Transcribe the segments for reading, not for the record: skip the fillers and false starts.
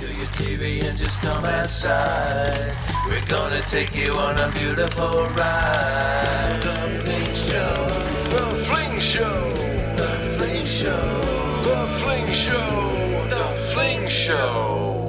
to your TV and just come outside. We're gonna take you on a beautiful ride. The Fling Show, the Fling Show, the Fling Show, the Fling Show, the Fling Show.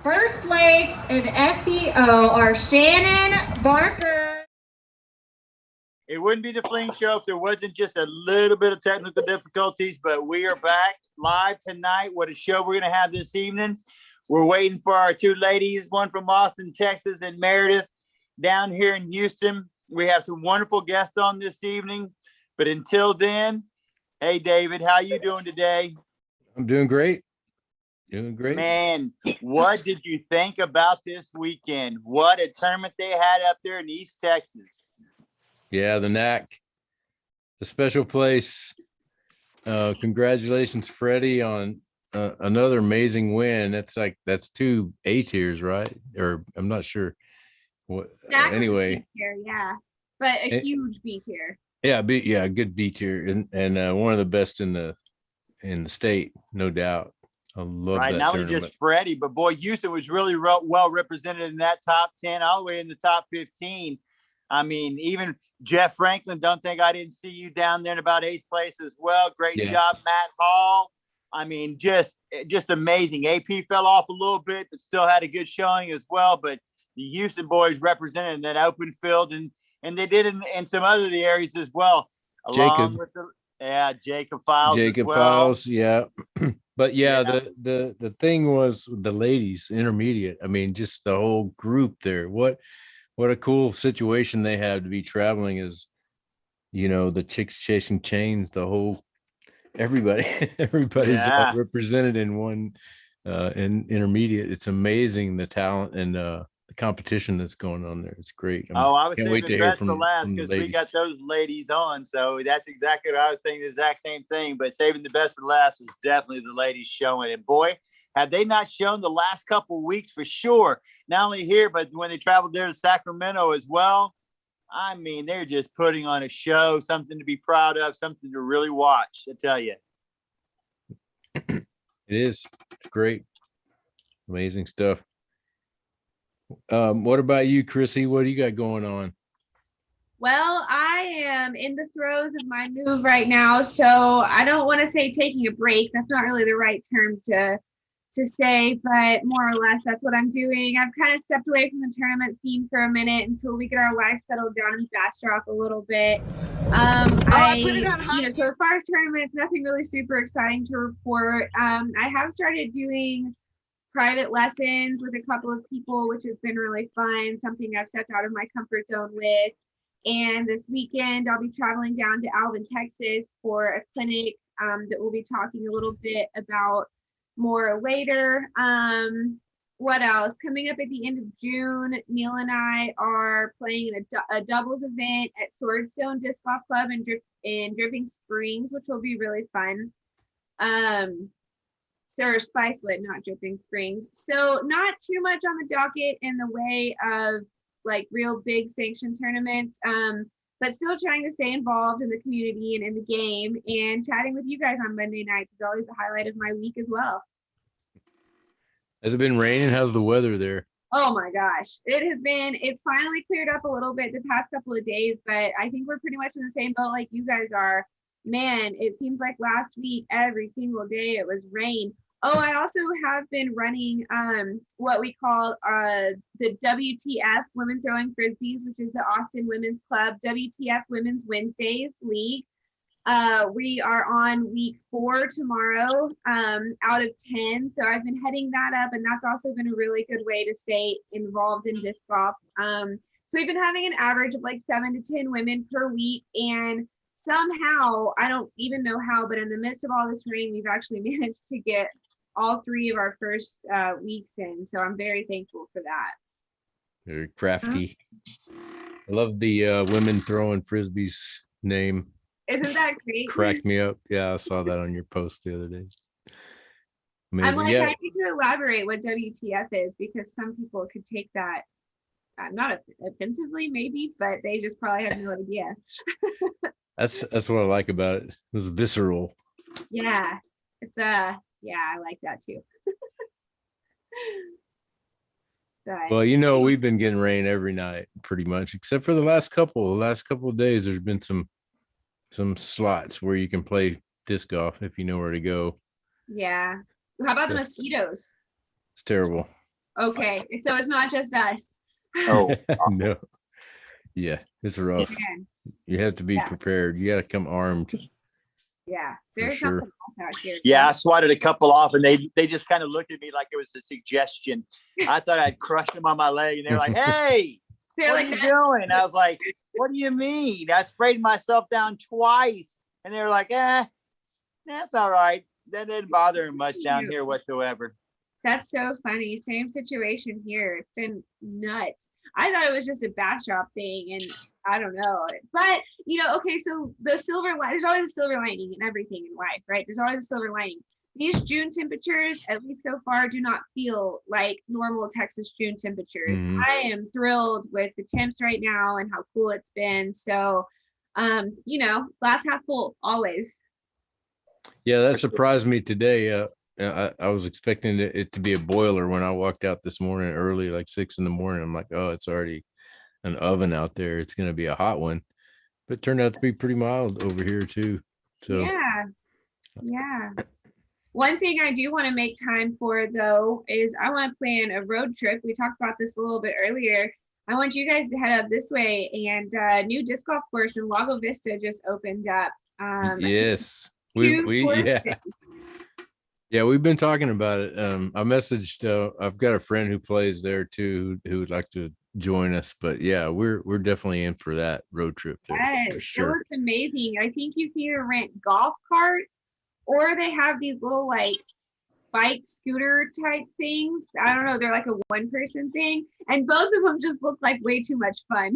First place in FBO are Shannon Barker. It wouldn't be the Fling Show if there wasn't just a little bit of technical difficulties, but we are back live tonight. What a show we're going to have this evening. We're waiting for our two ladies, one from Austin, Texas, and Meredith down here in Houston. We have some wonderful guests on this evening. But until then, hey, David, how you doing today? I'm doing great. Doing great. Man, what did you think about this weekend? What a tournament they had up there in East Texas. Yeah, the knack, the special place. Congratulations, Freddie, on another amazing win. That's 2 A tiers, right? Or I'm not sure. What anyway? Tier, yeah, but a huge B tier. Yeah, good B tier, and one of the best in the state, no doubt. I love that Not tournament. only just Freddie, but boy, Houston was really well represented in that top 10, all the way in the top 15. I mean, even Jeff Franklin, don't think I didn't see you down there in about 8th place as well. Great job, Matt Hall. I mean, just amazing. AP fell off a little bit, but still had a good showing as well. But the Houston boys represented in that open field, and they did in some other areas as well. Jacob Files. Jacob Files, yeah. But the thing was the ladies intermediate. I mean, just the whole group there. What a cool situation they have to be traveling as, the chicks chasing chains, the whole everybody's all represented in one in intermediate. It's amazing the talent and the competition that's going on there. It's great. I can't wait to hear from last because we got those ladies on. So that's exactly what I was thinking, the exact same thing. But saving the best for last was definitely the ladies showing. And boy, have they not shown the last couple of weeks for sure. Not only here, but when they traveled there to Sacramento as well. I mean, they're just putting on a show, something to be proud of, something to really watch, I tell you. It is great. Amazing stuff. What about you, Chrissy? What do you got going on? Well, I am in the throes of my move right now, so I don't want to say taking a break. That's not really the right term to say, but more or less that's what I'm doing. I've kind of stepped away from the tournament scene for a minute until we get our life settled down in Fast Rock a little bit. I put it on so as far as tournaments, nothing really super exciting to report. I have started doing private lessons with a couple of people, which has been really fun, something I've stepped out of my comfort zone with. And this weekend, I'll be traveling down to Alvin, Texas for a clinic that we'll be talking a little bit about more later. What else? Coming up at the end of June, Neil and I are playing a doubles event at Swordstone Disc Golf Club in Dripping Springs, which will be really fun. Or Spicewood, not Dripping Springs. So not too much on the docket in the way of like real big sanctioned tournaments, but still trying to stay involved in the community and in the game, and chatting with you guys on Monday nights is always the highlight of my week as well. Has it been raining? How's the weather there? Oh my gosh, it's finally cleared up a little bit the past couple of days, but I think we're pretty much in the same boat like you guys are. Man, it seems like last week, every single day it was rain. Oh, I also have been running what we call the WTF Women Throwing Frisbees, which is the Austin Women's Club WTF Women's Wednesdays League. We are on week 4 tomorrow out of 10. So I've been heading that up, and that's also been a really good way to stay involved in disc golf. So we've been having an average of like 7 to 10 women per week, and somehow, I don't even know how, but in the midst of all this rain, we've actually managed to get all 3 of our first weeks in. So I'm very thankful for that. Very crafty. I love the women throwing frisbees name. Isn't that great? Cracked me up. Yeah, I saw that on your post the other day. I'm Amazing. like, Yeah. I need to elaborate what WTF is because some people could take that not offensively, maybe, but they just probably have no idea. That's what I like about it. It was visceral. Yeah, it's yeah, I like that too. But, Well, we've been getting rain every night pretty much, except for the last couple of days. There's been some slots where you can play disc golf if you know where to go. yeah. How about the Yeah. mosquitoes? It's terrible. Okay, so it's not just us. Oh, No. Yeah, it's rough. Man, You have to be prepared. You got to come armed. yeah, there's sure. something else out here. yeah, I swatted a couple off, and they just kind of looked at me like it was a suggestion. I thought I'd crushed them on my leg, and they're like, "Hey, They're what like, are you doing?" I was like, "What do you mean?" I sprayed myself down twice, and they were like, that's all right. That didn't bother him much down here whatsoever. that's so funny. Same situation here. It's been nuts. I thought it was just a backdrop thing, and I don't know. But okay, so the silver line, there's always a silver lining in everything in life, right? There's always a silver lining. These June temperatures, at least so far, do not feel like normal Texas June temperatures. Mhm. I am thrilled with the temps right now and how cool it's been. So, glass half full always. Yeah, that surprised me today. I was expecting it to be a boiler when I walked out this morning early, like 6 a.m. I'm like, oh, it's already an oven out there. It's going to be a hot one, but it turned out to be pretty mild over here too. So Yeah. One thing I do want to make time for though is I want to plan a road trip. We talked about this a little bit earlier. I want you guys to head up this way, and new disc golf course in Lago Vista just opened up. yes, Huge yeah, we've been talking about it. I messaged. I've got a friend who plays there too, who would like to join us. But yeah, we're definitely in for that road trip there. Yes, For sure. it looks amazing. I think you can either rent golf carts or they have these little like bike scooter type things. I don't know. They're like a one-person thing, and both of them just look like way too much fun.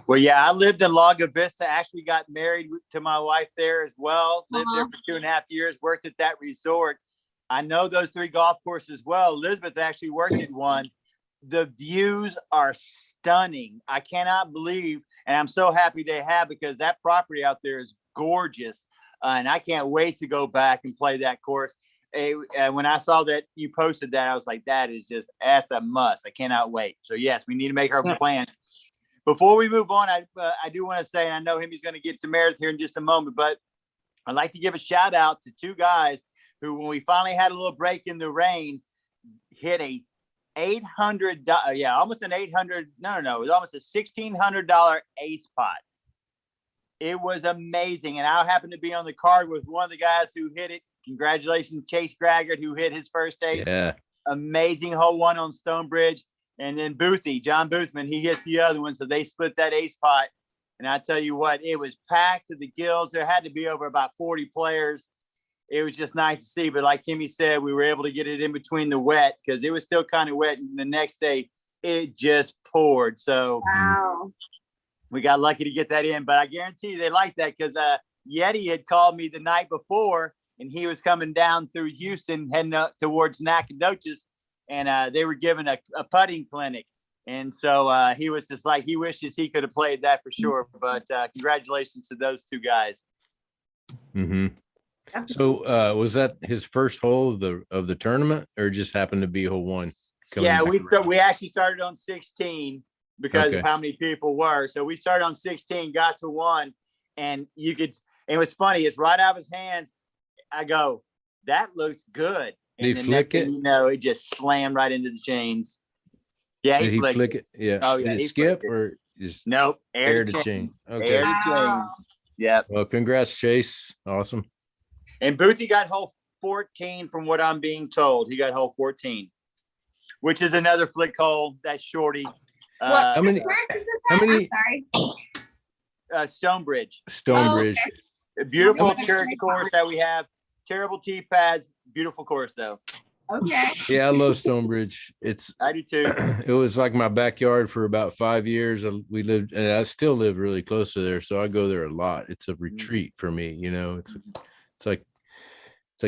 Well, yeah, I lived in Lago Vista. Actually got married to my wife there as well. Lived there for 2.5 years, worked at that resort. I know those 3 golf courses well. Elizabeth actually worked at one. The views are stunning. I cannot believe, and I'm so happy they have, because that property out there is gorgeous. And I can't wait to go back and play that course. When I saw that you posted that, I was like, that's a must. I cannot wait. So yes, we need to make our plan. Before we move on, I do want to say, and I know he's going to get to Meredith here in just a moment, but I'd like to give a shout out to 2 guys who, when we finally had a little break in the rain, hit a $800, almost an $800, no, it was almost a $1,600 ace pot. It was amazing. And I happened to be on the card with one of the guys who hit it. Congratulations, Chase Graggart, who hit his first ace. Yeah. Amazing hole one on Stonebridge. And then John Boothman, he hit the other one. So they split that ace pot. And I tell you what, it was packed to the gills. There had to be over about 40 players. It was just nice to see. But like Kimmy said, we were able to get it in between the wet, because it was still kind of wet. And the next day, it just poured. So Wow. we got lucky to get that in. But I guarantee you they like that, because Yeti had called me the night before, and he was coming down through Houston, heading up towards Nacogdoches. And they were giving a putting clinic. And so he was just like, he wishes he could have played that for sure. But congratulations to those 2 guys. Mm-hmm. So was that his first hole of the tournament, or just happened to be hole 1? Yeah, we actually started on 16 because of how many people were. So we started on 16, got to 1, and it was funny. It's right out of his hands. I go, that looks good. And Did he flick it? It just slammed right into the chains. Yeah, Did he flick it? Yeah. Oh, yeah. Did it skip or just nope? Air to chain. Okay. Air to chain. Yep. Well, congrats, Chase. Awesome. And Boothie got hole 14 from what I'm being told. He got hole 14, which is another flick hole. That's shorty. How many? Sorry. Stonebridge. Stonebridge. Oh, okay. A beautiful church course that we have. Terrible tee pads. Beautiful course though. Okay. Yeah, I love Stonebridge. I do too. It was like my backyard for about 5 years. We lived, and I still live really close to there, so I go there a lot. It's a retreat for me. It's like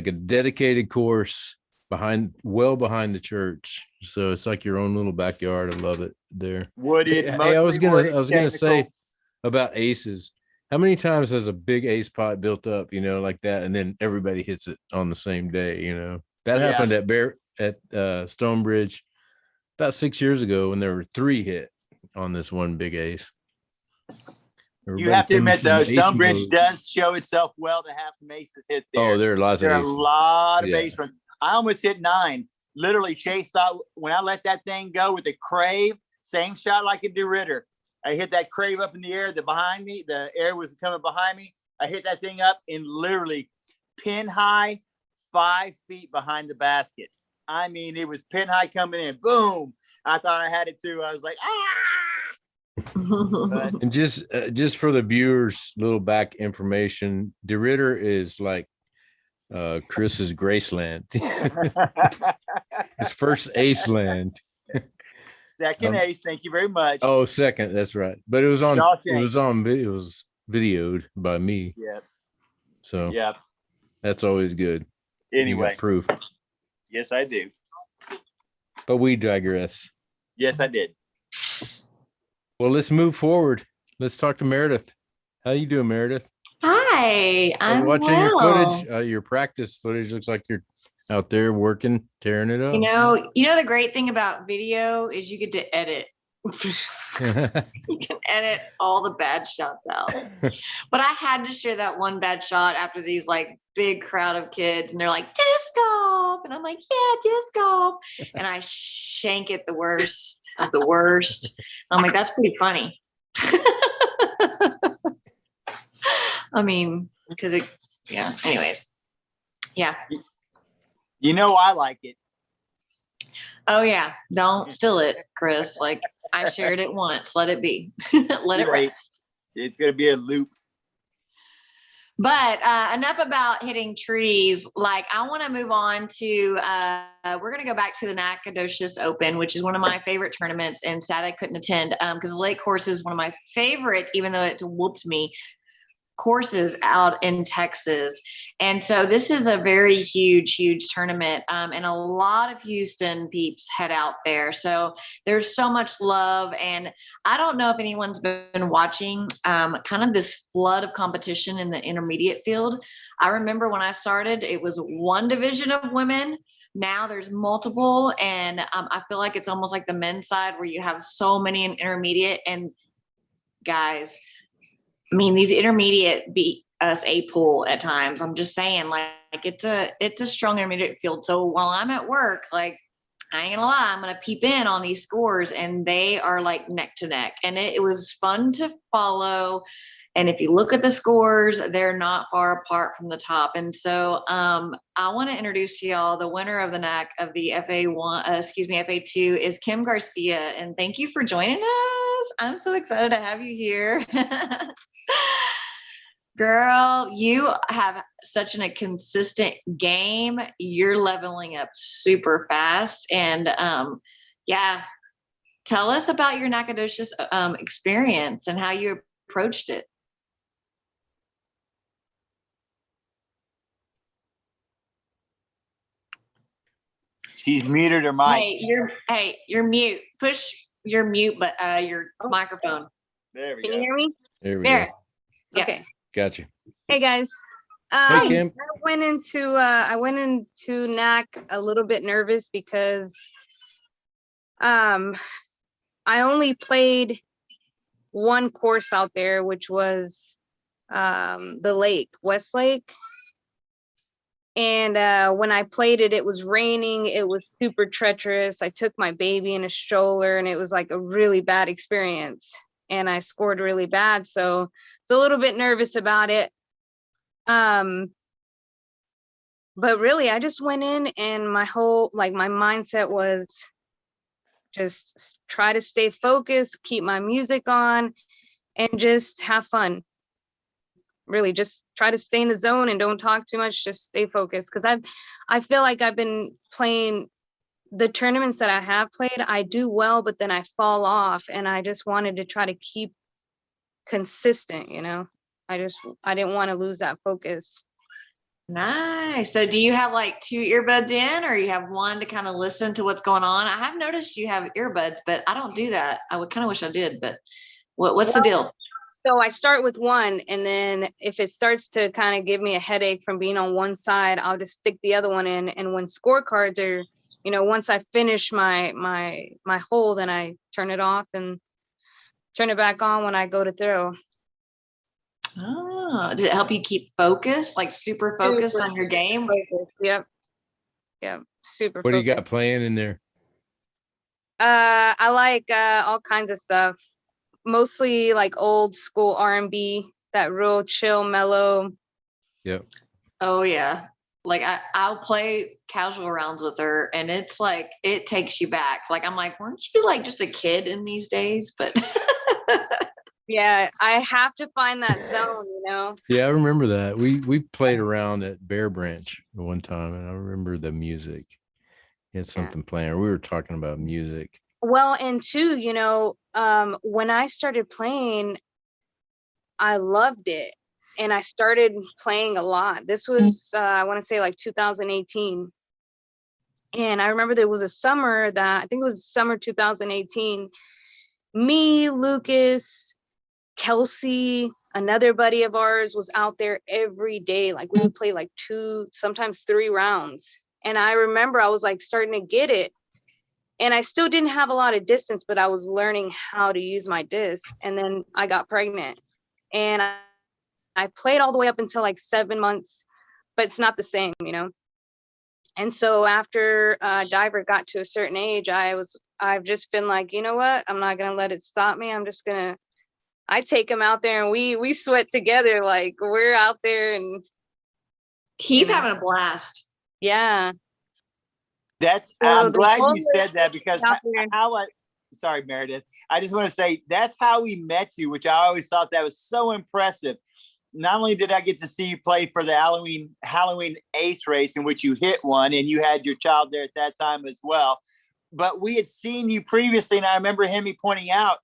a dedicated course behind the church. So it's like your own little backyard. I love it there. Wooded, Hey, I was mostly gonna say technical. about aces. How many times has a big ace pot built up, like that, and then everybody hits it on the same day? That Yeah. happened at Stonebridge about 6 years ago when there were 3 hit on this one big ace. You have to admit, though, Everybody came Stonebridge mode. does show itself well to have some aces hit there. Oh, there are lots There of are aces. a lot of Yeah. ace runs. I almost hit 9. Literally, Chase thought when I let that thing go with the crave, same shot like it did Ritter. I hit that crave up in the air. The air was coming behind me. I hit that thing up and literally pin high, 5 feet behind the basket. I mean, it was pin high coming in. Boom. I thought I had it too. I was like, But And just for the viewers, little back information, DeRitter is like Chris's Graceland. His first ace land. second ace. Thank you very much. Oh, second, that's right. But it was videoed by me. Yeah. So Yeah. that's always good. You Anyway. got proof. Yes, I do. But we digress. Yes, I did. Well, let's move forward. Let's talk to Meredith. How you doing, Meredith? Hi, I was I'm watching your well. footage. Your practice footage looks like you're out there working, tearing it up. The great thing about video is you get to edit. You can edit all the bad shots out. But I had to share that one bad shot after these like big crowd of kids, and they're like disc golf, and I'm like, yeah, disc golf, and I shank it the worst of the worst. I'm like, that's pretty funny. I mean, because anyways. Yeah. I like it. Oh yeah. Don't steal it, Chris. Like I shared it once. Let it be. Let it rest. It's going to be a loop. But enough about hitting trees. Like I want to move on to, we're going to go back to the Nacogdoches Open, which is one of my favorite tournaments, and sad I couldn't attend because the lake course is one of my favorite, even though it whooped me, courses out in Texas. And so this is a very huge tournament. And a lot of Houston peeps head out there. So there's so much love. And I don't know if anyone's been watching kind of this flood of competition in the intermediate field. I remember when I started, it was one division of women. Now there's multiple. And I feel like it's almost like the men's side where you have so many in intermediate. And guys, I mean, these intermediate beat us a pool at times. I'm just saying, like it's a strong intermediate field. So while I'm at work, like I ain't gonna lie, I'm gonna peep in on these scores, and they are like neck to neck. And it was fun to follow. And if you look at the scores, they're not far apart from the top. And so I want to introduce to y'all the winner of the NAC of the FA2 is Kim Garcia. And thank you for joining us. I'm so excited to have you here. Girl, you have such a consistent game. You're leveling up super fast. And tell us about your Nacogdoches experience and how you approached it. She's muted her mic. You're mute. Push your mute, but your microphone. There we Can go. you hear me? There we There. go. Yeah. Okay. Got you. Hey guys. Hey, Kim. I went into NAC a little bit nervous because I only played one course out there, which was the lake, West Lake. And when I played it, it was raining. It was super treacherous. I took my baby in a stroller, and it was like a really bad experience. And I scored really bad, so it's a little bit nervous about it. But really, I just went in, and my mindset was just try to stay focused, keep my music on, and just have fun. really just try to stay in the zone and don't talk too much, just stay focused. Cause I feel like I've been playing the tournaments that I have played, I do well, but then I fall off, and I just wanted to try to keep consistent, you know. I didn't want to lose that focus. Nice. So do you have like 2 earbuds in, or you have one to kind of listen to what's going on? I have noticed you have earbuds, but I don't do that. I would kind of wish I did, but what's the deal? So I start with one, and then if it starts to kind of give me a headache from being on one side, I'll just stick the other one in. And when scorecards are, you know, once I finish my hole, then I turn it off and turn it back on when I go to throw. Oh, does it help you keep focused, like super focused on your game? Focused. Yep. Super What do you focused. got playing in there? I like all kinds of stuff. Mostly like old school R&B, that real chill, mellow. Yep. Oh yeah. Like I'll play casual rounds with her, and it's like it takes you back. Like I'm like, weren't you like just a kid in these days? But Yeah, I have to find that zone, you know. Yeah, I remember that. We played around at Bear Branch one time, and I remember the music. You had something playing, or we were talking about music. Well, and too, you know, when I started playing, I loved it. And I started playing a lot. This was, I want to say like 2018. And I remember there was a summer that, I think it was summer 2018, me, Lucas, Kelsey, another buddy of ours was out there every day. Like we would play like 2, sometimes 3 rounds. And I remember I was like starting to get it. And I still didn't have a lot of distance, but I was learning how to use my disc. And then I got pregnant. And I played all the way up until like 7 months, but it's not the same, you know? And so after Diver got to a certain age, I've just been like, you know what? I'm not going to let it stop me. I take him out there and we sweat together. Like we're out there and he's having a blast. Yeah. I'm glad goal you said that, because sorry, Meredith. I just want to say that's how we met you, which I always thought that was so impressive. Not only did I get to see you play for the Halloween Ace race, in which you hit one, and you had your child there at that time as well, but we had seen you previously, and I remember Hemi pointing out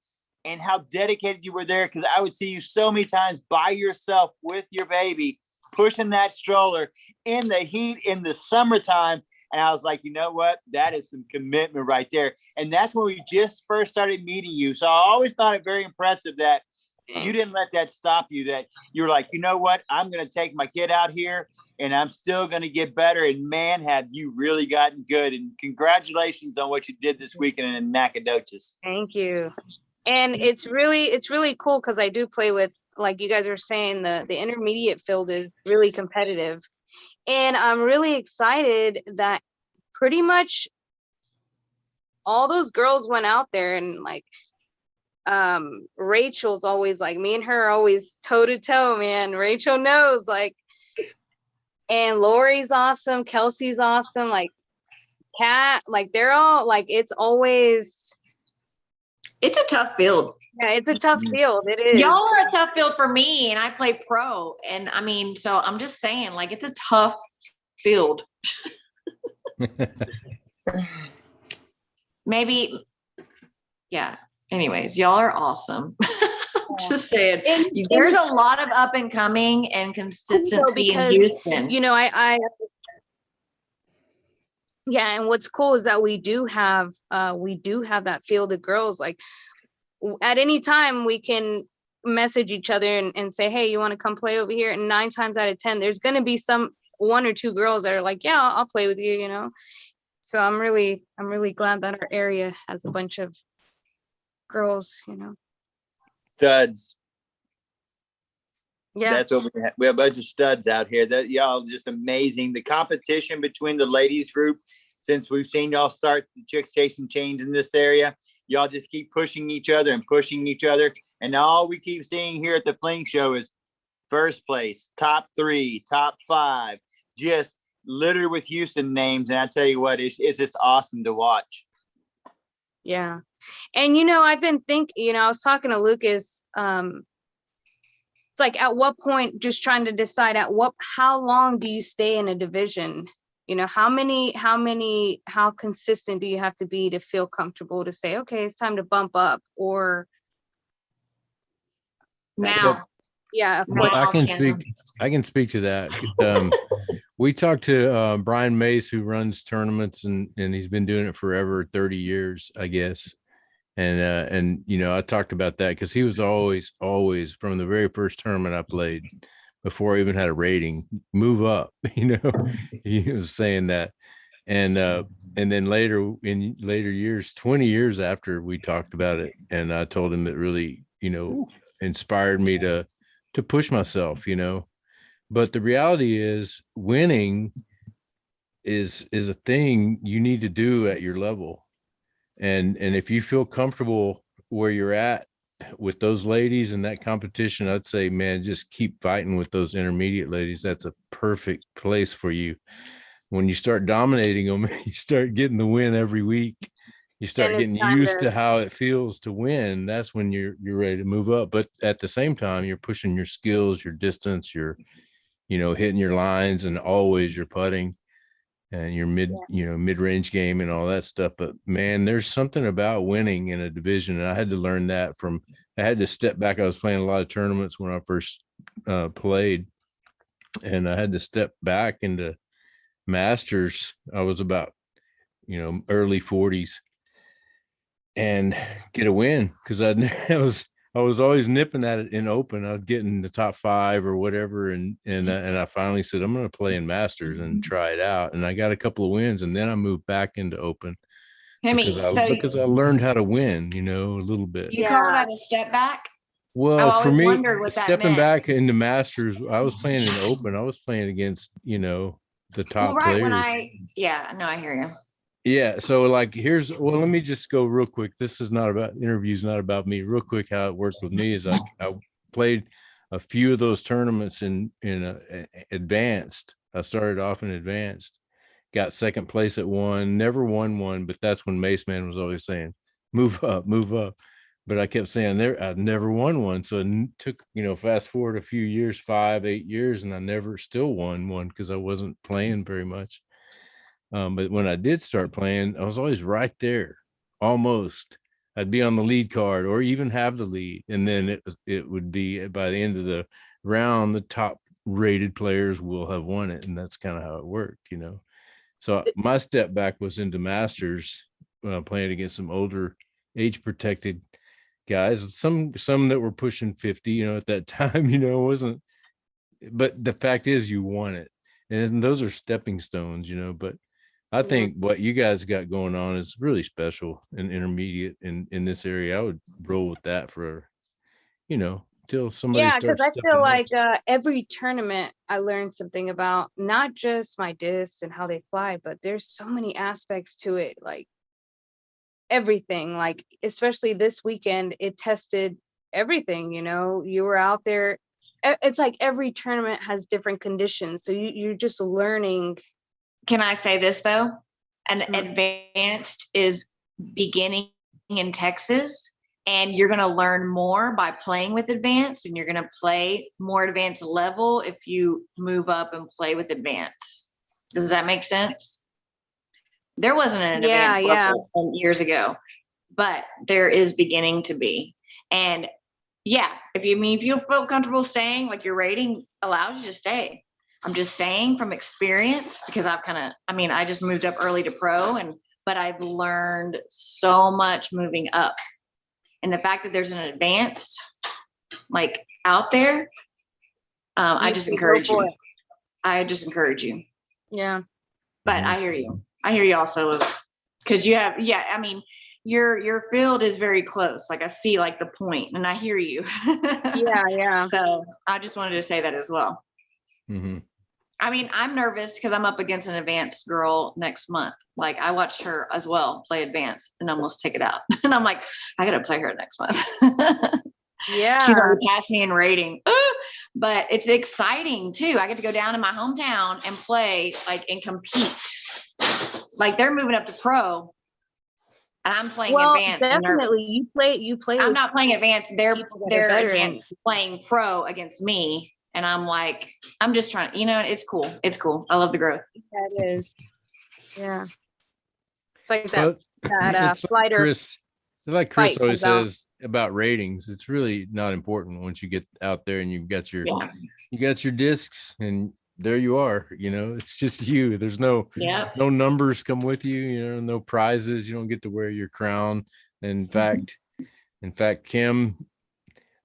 and how dedicated you were there, because I would see you so many times by yourself with your baby, pushing that stroller in the heat in the summertime. And I was like, you know what? That is some commitment right there. And that's when we just first started meeting you. So I always thought it very impressive that you didn't let that stop you, that you're like, you know what? I'm going to take my kid out here and I'm still going to get better. And man, have you really gotten good. And congratulations on what you did this weekend in Nacogdoches. Thank you. And it's really cool because I do play with, like you guys were saying, the intermediate field is really competitive. And I'm really excited that pretty much all those girls went out there, and like Rachel's always like, me and her are always toe to toe, man. Rachel knows, like, and Lori's awesome, Kelsey's awesome, like Kat, like they're all like, it's a tough field. Yeah, it's a tough field. It is. Y'all are a tough field for me, and I play pro. And I mean, so I'm just saying, like, it's a tough field. Maybe, yeah. Anyways, y'all are awesome. I'm just saying, there's a lot of up and coming and consistency in Houston. You know, yeah, and what's cool is that we do have that field of girls. Like at any time we can message each other and say, hey, you want to come play over here? And 9 times out of 10, there's going to be 1 or 2 girls that are like, yeah, I'll play with you, you know? So I'm really glad that our area has a bunch of girls, you know. Studs. Yeah. That's what we have. We have a bunch of studs out here. That y'all just amazing. The competition between the ladies group, since we've seen y'all start the Chicks Chasing Chains in this area, y'all just keep pushing each other and pushing each other. And all we keep seeing here at the Fling Show is first place, top 3, top 5, just littered with Houston names. And I tell you what, it's just awesome to watch. Yeah. And, you know, I've been thinking, you know, I was talking to Lucas, it's like at what point, just trying to decide how long do you stay in a division? You know, how consistent do you have to be to feel comfortable to say, okay, it's time to bump up? Or Now, yeah, of Well, course. I can speak to that. We talked to Brian Mace, who runs tournaments, and he's been doing it forever, 30 years, I guess. And you know, I talked about that because he was always from the very first tournament I played, before I even had a rating, move up. You know, he was saying that. And then later, in later years, 20 years after we talked about it, and I told him it really, you know, inspired me to push myself, you know. But the reality is, winning is a thing you need to do at your level. And if you feel comfortable where you're at with those ladies in that competition, I'd say, man, just keep fighting with those intermediate ladies. That's a perfect place for you. When you start dominating them, you start getting the win every week. You start getting used to how it feels to win. That's when you're ready to move up. But at the same time, you're pushing your skills, your distance, your, you know, hitting your lines, and always your putting and your mid-range game and all that stuff. But man, there's something about winning in a division. And I had to learn that I had to step back. I was playing a lot of tournaments when I first played, and I had to step back into Masters. I was about, you know, early 40s, and get a win, because I was always nipping at it in Open. I'd get in the top 5 or whatever, and I finally said, I'm going to play in Masters and try it out, and I got a couple of wins, and then I moved back into Open because I learned how to win, you know, a little bit. You call that a step back? Well, I've for always me, wondered what that stepping meant. back into Masters, I was playing in Open. I was playing against, you know, the top players. I hear you. Yeah. So like, let me just go real quick. This is not about interviews, not about me. Real quick, how it worked with me is I played a few of those tournaments in advanced. I started off in advanced, got second place at one, never won one, but that's when Mace Man was always saying, move up, move up. But I kept saying I'd never won one. So it took, you know, fast forward a few years, 5, 8 years, and I never still won one because I wasn't playing very much. But when I did start playing, I was always right there, almost. I'd be on the lead card or even have the lead. And then it would be by the end of the round, the top rated players will have won it. And that's kind of how it worked, you know. So my step back was into Masters, playing against some older age protected guys, some that were pushing 50, you know, at that time, you know, wasn't, but the fact is you won it. And those are stepping stones, you know, but I think what you guys got going on is really special and intermediate in this area. I would roll with that for, you know, till somebody starts. Because I feel like every tournament I learned something about not just my discs and how they fly, but there's so many aspects to it, like everything. Like especially this weekend, it tested everything. You know, you were out there. It's like every tournament has different conditions, so you're just learning. Can I say this though? An advanced is beginning in Texas, and you're going to learn more by playing with advanced, and you're going to play more advanced level if you move up and play with advanced. Does that make sense? There wasn't an advanced level some years ago, but there is beginning to be. And yeah, if you feel comfortable staying, like your rating allows you to stay. I'm just saying from experience, because I just moved up early to pro, but I've learned so much moving up. And the fact that there's an advanced like out there, I just encourage you. Yeah. But I hear you. I hear you also, because you have, your field is very close. Like I see like the point, and I hear you. Yeah. So I just wanted to say that as well. Mm-hmm. I mean, I'm nervous because I'm up against an advanced girl next month. Like I watched her as well play advanced and almost take it out. And I'm like, I got to play her next month. Yeah. She's already passed me in rating, but it's exciting too. I get to go down to my hometown and play and compete. Like they're moving up to pro. And I'm playing Well, advanced. and definitely nervous. you play I'm with not playing advanced. people that are They're better advanced playing pro against me. And I'm like, I'm just trying, it's cool. It's cool. I love the growth. that is. Yeah. It's like Well, that it's fighter like Chris fight always comes out. says about ratings. It's really not important once you get out there and you've got your Yeah. you got your discs and there you are. It's just you. There's no Yeah. no numbers come with you. No prizes. You don't get to wear your crown. In fact, Kim,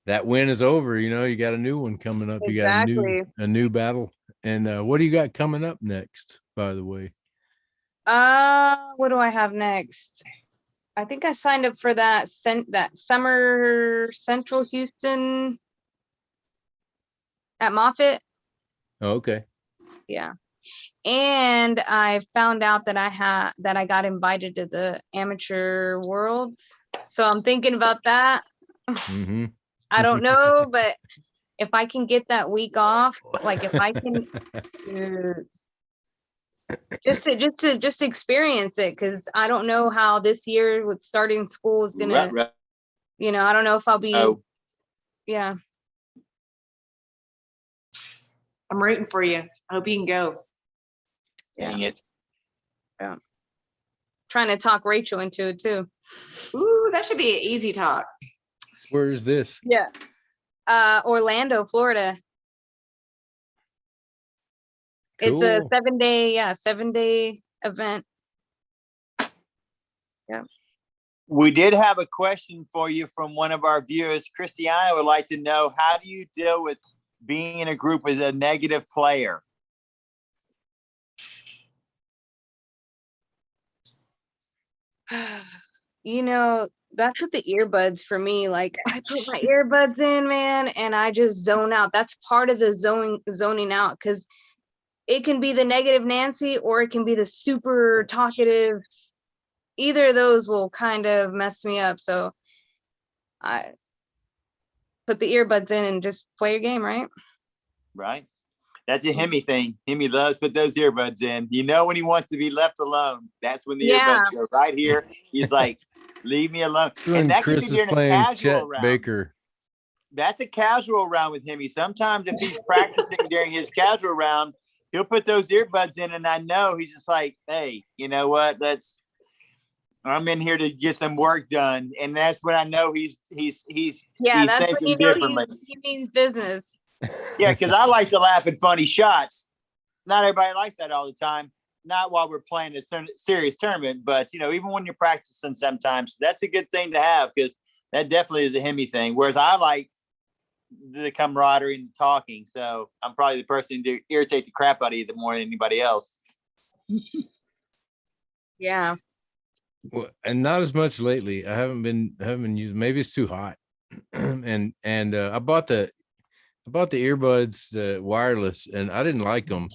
that win is over. You got a new one coming up. You got Exactly. a new battle. And what do you got coming up next? By the way. What do I have next? I think I signed up for that summer Central Houston at Moffitt. Oh, okay. Yeah. And I found out that I got invited to the amateur worlds. So I'm thinking about that. Mm-hmm. I don't know, but if I can get that week off, like if I can just to experience it, because I don't know how this year with starting school is gonna, Right. I don't know if I'll be, Oh, yeah. I'm rooting for you. I hope you can go. dang it. Trying to talk Rachel into it too. Ooh, that should be an easy talk. Where is this? Yeah. Orlando, Florida. It's a Cool. 7-day event. Yeah. We did have a question for you from one of our viewers. Christiana would like to know, how do you deal with being in a group with a negative player? That's what the earbuds for me. Like I put my earbuds in, man, and I just zone out. That's part of the zoning out, because it can be the negative Nancy or it can be the super talkative. Either of those will kind of mess me up. So I put the earbuds in and just play your game, right? Right. That's a Hemi thing. Hemi loves put those earbuds in. When he wants to be left alone, that's when the Yeah. earbuds go right here. He's like, leave me alone. When And that Chris can be is during a playing casual Chet round. Baker. That's a casual round with Hemi. Sometimes if he's practicing during his casual round, he'll put those earbuds in, and I know he's just like, hey, you know what? I'm in here to get some work done. And that's when I know he's That's thinking when you differently. know he means business. Yeah, because I like to laugh at funny shots. Not everybody likes that all the time. Not while we're playing a serious tournament, but even when you're practicing, sometimes that's a good thing to have, because that definitely is a Hemi thing. Whereas I like the camaraderie and the talking, so I'm probably the person to irritate the crap out of you more than anybody else. Yeah. Well, and not as much lately. I haven't been using. Maybe it's too hot. and I bought the earbuds, wireless, and I didn't like them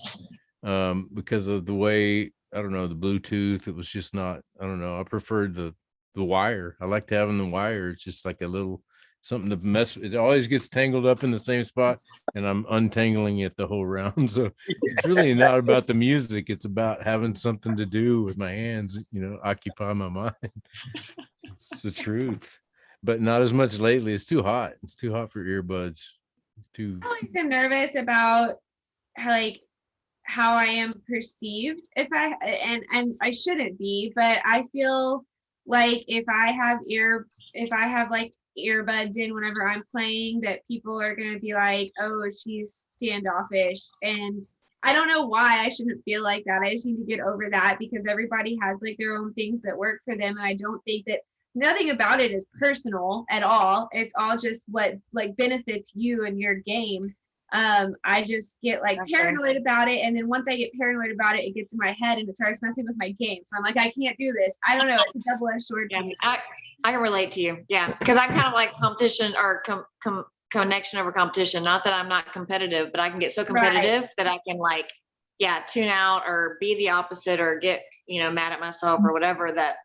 because of the way, I don't know, the Bluetooth. It was just not. I don't know. I preferred the wire. I liked having the wire. It's just like a little something to mess. It always gets tangled up in the same spot, and I'm untangling it the whole round. So it's really not about the music. It's about having something to do with my hands. Occupy my mind. It's the truth. But not as much lately. It's too hot. It's too hot for earbuds. I always am nervous about how I am perceived and I shouldn't be, but I feel like if I have earbuds in whenever I'm playing, that people are going to be like, oh, she's standoffish. And I don't know why I shouldn't feel like that. I just need to get over that, because everybody has their own things that work for them. And I don't think that nothing about it is personal at all. It's all just what benefits you and your game. I just get paranoid about it. And then once I get paranoid about it, it gets in my head and it starts messing with my game. So I'm like, I can't do this. I don't know. It's a double-edged sword. Yeah, I can relate to you. Yeah. Because I'm kind of like competition or connection over competition. Not that I'm not competitive, but I can get so competitive that I can tune out or be the opposite or get, mad at myself or whatever, that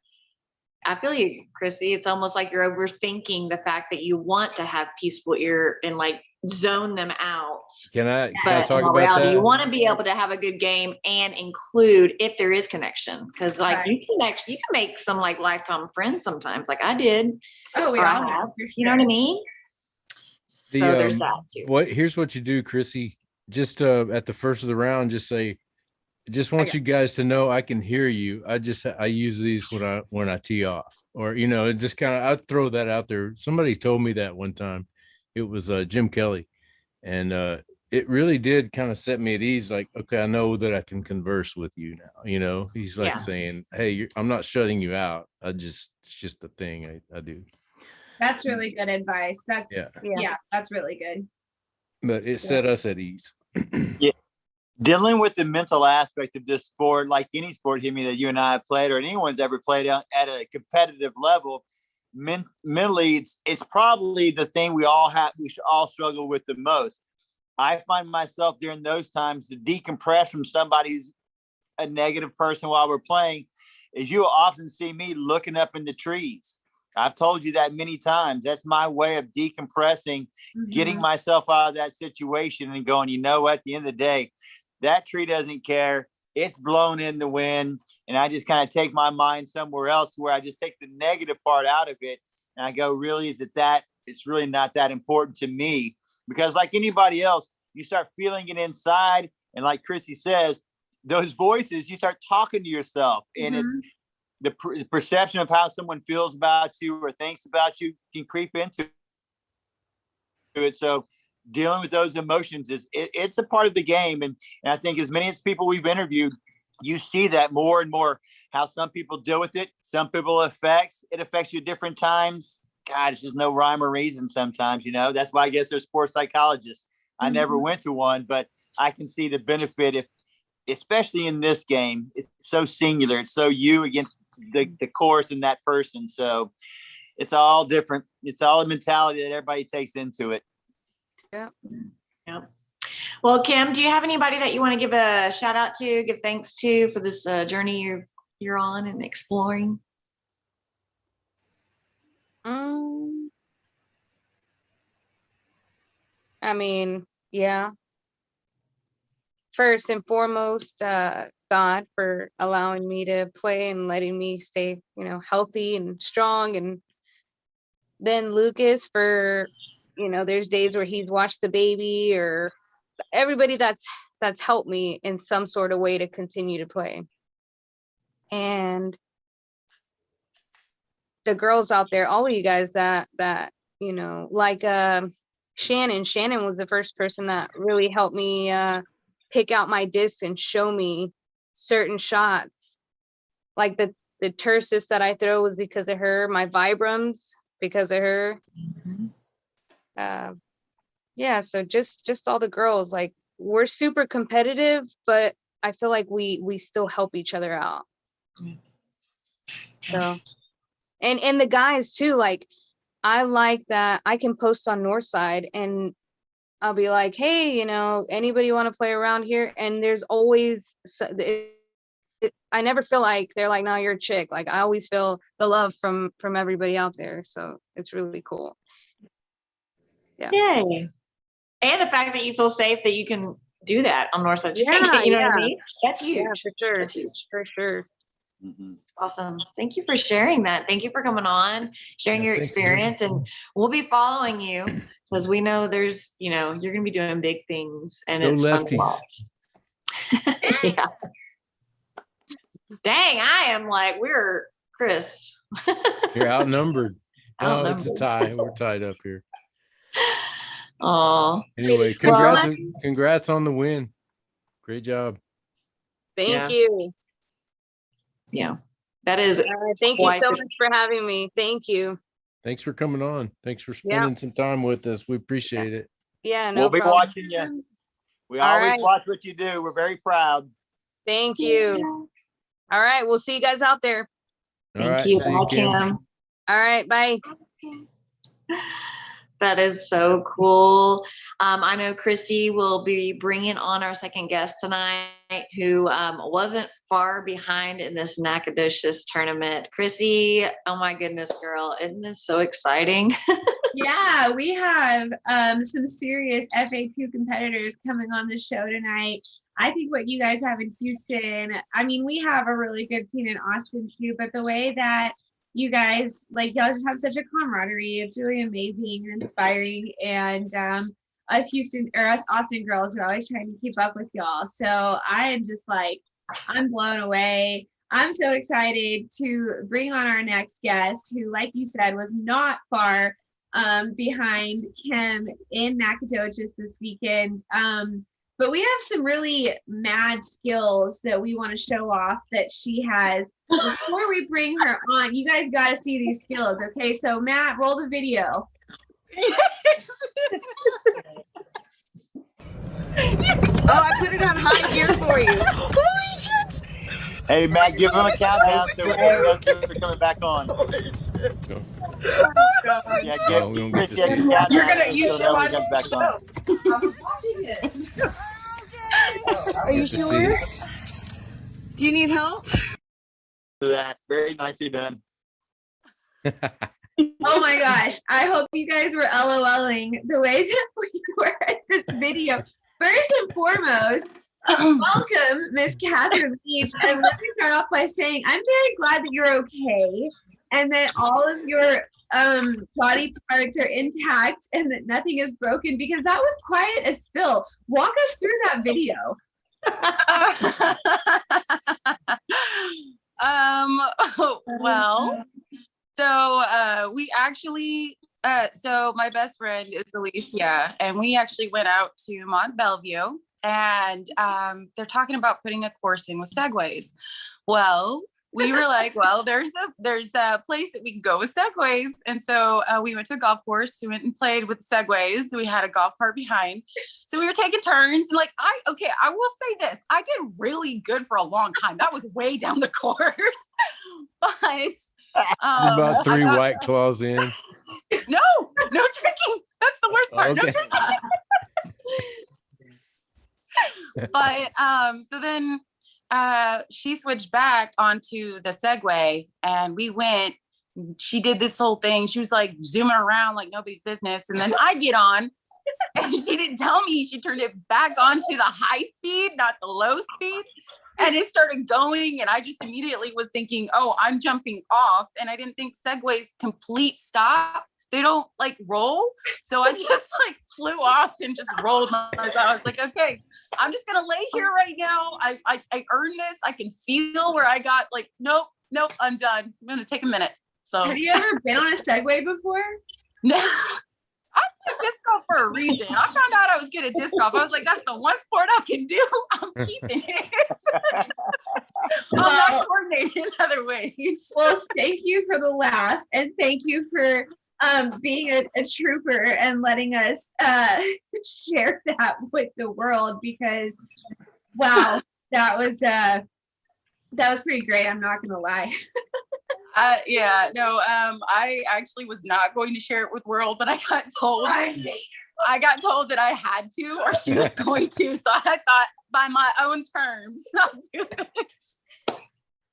I feel you, Chrissy. It's almost like you're overthinking the fact that you want to have peaceful ear and like zone them out. Can I But talk in all about reality, you that? want to be able to have a good game and include if there is connection. Because like Right. you can make some like lifetime friends sometimes, like I did. Oh, we Or I all have. have, for You know what I sure. mean? So there's that too. Here's what you do, Chrissy. Just at the first of the round, just say, just want Okay. you guys to know I can hear you. I use these when I tee off, or it just kind of, I throw that out there. Somebody told me that one time. It was Jim Kelly, and it really did kind of set me at ease. Like, okay, I know that I can converse with you now. He's like Yeah. saying, hey, I'm not shutting you out. It's just a thing I do. That's really good advice. That's Yeah. yeah, that's really good. But it set us at ease. Yeah. Dealing with the mental aspect of this sport, like any sport, that you and I have played, or anyone's ever played at a competitive level, mentally, it's probably the thing we should all struggle with the most. I find myself during those times to decompress from somebody who's a negative person while we're playing, is you will often see me looking up in the trees. I've told you that many times. That's my way of decompressing, getting myself out of that situation and going, at the end of the day, that tree doesn't care. It's blown in the wind. And I just kind of take my mind somewhere else where I just take the negative part out of it. And I go, really, is it that? It's really not that important to me. Because like anybody else, you start feeling it inside. And like Chrissy says, those voices, you start talking to yourself. And it's the perception of how someone feels about you or thinks about you can creep into it. So dealing with those emotions it's a part of the game. And I think as many as people we've interviewed, you see that more and more, how some people deal with it. Some people it affects you at different times. God, it's just no rhyme or reason sometimes, that's why I guess there's sports psychologists. I never went to one, but I can see the benefit especially in this game. It's so singular. It's so you against the course and that person. So it's all different. It's all a mentality that everybody takes into it. Yeah. Well, Kim, do you have anybody that you want to give a shout out to, give thanks to for this journey you're on and exploring? I mean, yeah. First and foremost, God for allowing me to play and letting me stay, healthy and strong. And then Lucas for, there's days where he's watched the baby, or everybody that's helped me in some sort of way to continue to play. And the girls out there, all of you guys that like Shannon was the first person that really helped me pick out my discs and show me certain shots. Like the terses that I throw was because of her, my Vibrams because of her. Yeah, so just all the girls, like we're super competitive, but I feel like we still help each other out. So and the guys too, like I like that I can post on Northside and I'll be like, hey, anybody want to play around here? And there's always, I never feel like they're like, no, you're a chick. Like I always feel the love from everybody out there. So it's really cool. Yeah. Yay. And the fact that you feel safe that you can do that on Northside. Yeah, you know what I mean? That's huge. Yeah, for sure. That's huge. For sure. Awesome. Thank you for sharing that. Thank you for coming on, sharing your experience, and we'll be following you because we know there's, you're going to be doing big things and Go it's fun to lefties. watch. Yeah. Dang, I am like, we're Chris. You're outnumbered. No, it's a Outnumbered. tie. We're tied up here. Oh, Anyway, congrats on the win. Great job. Thank you. Yeah, that is. Thank you so much for having me. Thank you. Thanks for coming on. Thanks for spending some time with us. We appreciate it. Yeah, no We'll be problem. watching you. We All always right. watch what you do. We're very proud. Thank you. All right, we'll see you guys out there. Thank you. See you, Kim. All right, bye. That is so cool. I know Chrissy will be bringing on our second guest tonight, who wasn't far behind in this Nacogdoches tournament. Chrissy, oh my goodness, girl, isn't this so exciting? Yeah, we have some serious FA2 competitors coming on the show tonight. I think what you guys have in Houston, I mean, we have a really good team in Austin too, but the way that you guys, like, y'all just have such a camaraderie. It's really amazing and inspiring. And us Austin girls are always trying to keep up with y'all. So I am just like, I'm blown away. I'm so excited to bring on our next guest, who, like you said, was not far behind Kim in Nacogdoches this weekend. But we have some really mad skills that we want to show off that she has. Before we bring her on, you guys got to see these skills, okay? So Matt, roll the video. I put it on high gear for you. Holy shit! Hey, Matt, give him a countdown so we're coming back on. Holy shit! Yeah, Oh, we don't get to Chris, see it. countdown You so should nobody watch comes the back on. show. I was watching it. Are you Get to see sure? it. Do you need help? That very nicely done. Oh my gosh. I hope you guys were LOLing the way that we were at this video. First and foremost, welcome, Miss Catherine Leach. And let me start off by saying I'm very glad that you're okay and that all of your body parts are intact and that nothing is broken, because that was quite a spill. Walk us through that video. Well, so we actually so my best friend is Alicia, and we actually went out to Mont Bellevue, and they're talking about putting a course in with segways. Well, we were like, well, there's a place that we can go with segways. And so we went to a golf course. We went and played with segways. We had a golf cart behind. So we were taking turns. And like, I will say this. I did really good for a long time. That was way down the course. But About three White Claws in. No drinking. That's the worst part. Okay. No drinking. But so then she switched back onto the Segway, and we went. She did this whole thing. She was like zooming around like nobody's business. And then I get on, and she didn't tell me she turned it back onto the high speed, not the low speed. And it started going, and I just immediately was thinking, oh, I'm jumping off. And I didn't think Segways complete stop. They don't like roll. So I just like flew off and just rolled myself. I was like, okay, I'm just gonna lay here right now. I earned this. I can feel where I got like, nope, I'm done. I'm gonna take a minute. So Have you ever been on a Segway before? no, I played disc golf for a reason. I found out I was good at disc golf. I was like, that's the one sport I can do. I'm keeping it. I'm not coordinated in other ways. Well, thank you for the laugh, and thank you for being a trooper and letting us share that with the world, because wow, that was pretty great. I'm not gonna lie. I actually was not going to share it with world, but I got told that I had to, or she was going to. So I thought, by my own terms, I'll do this.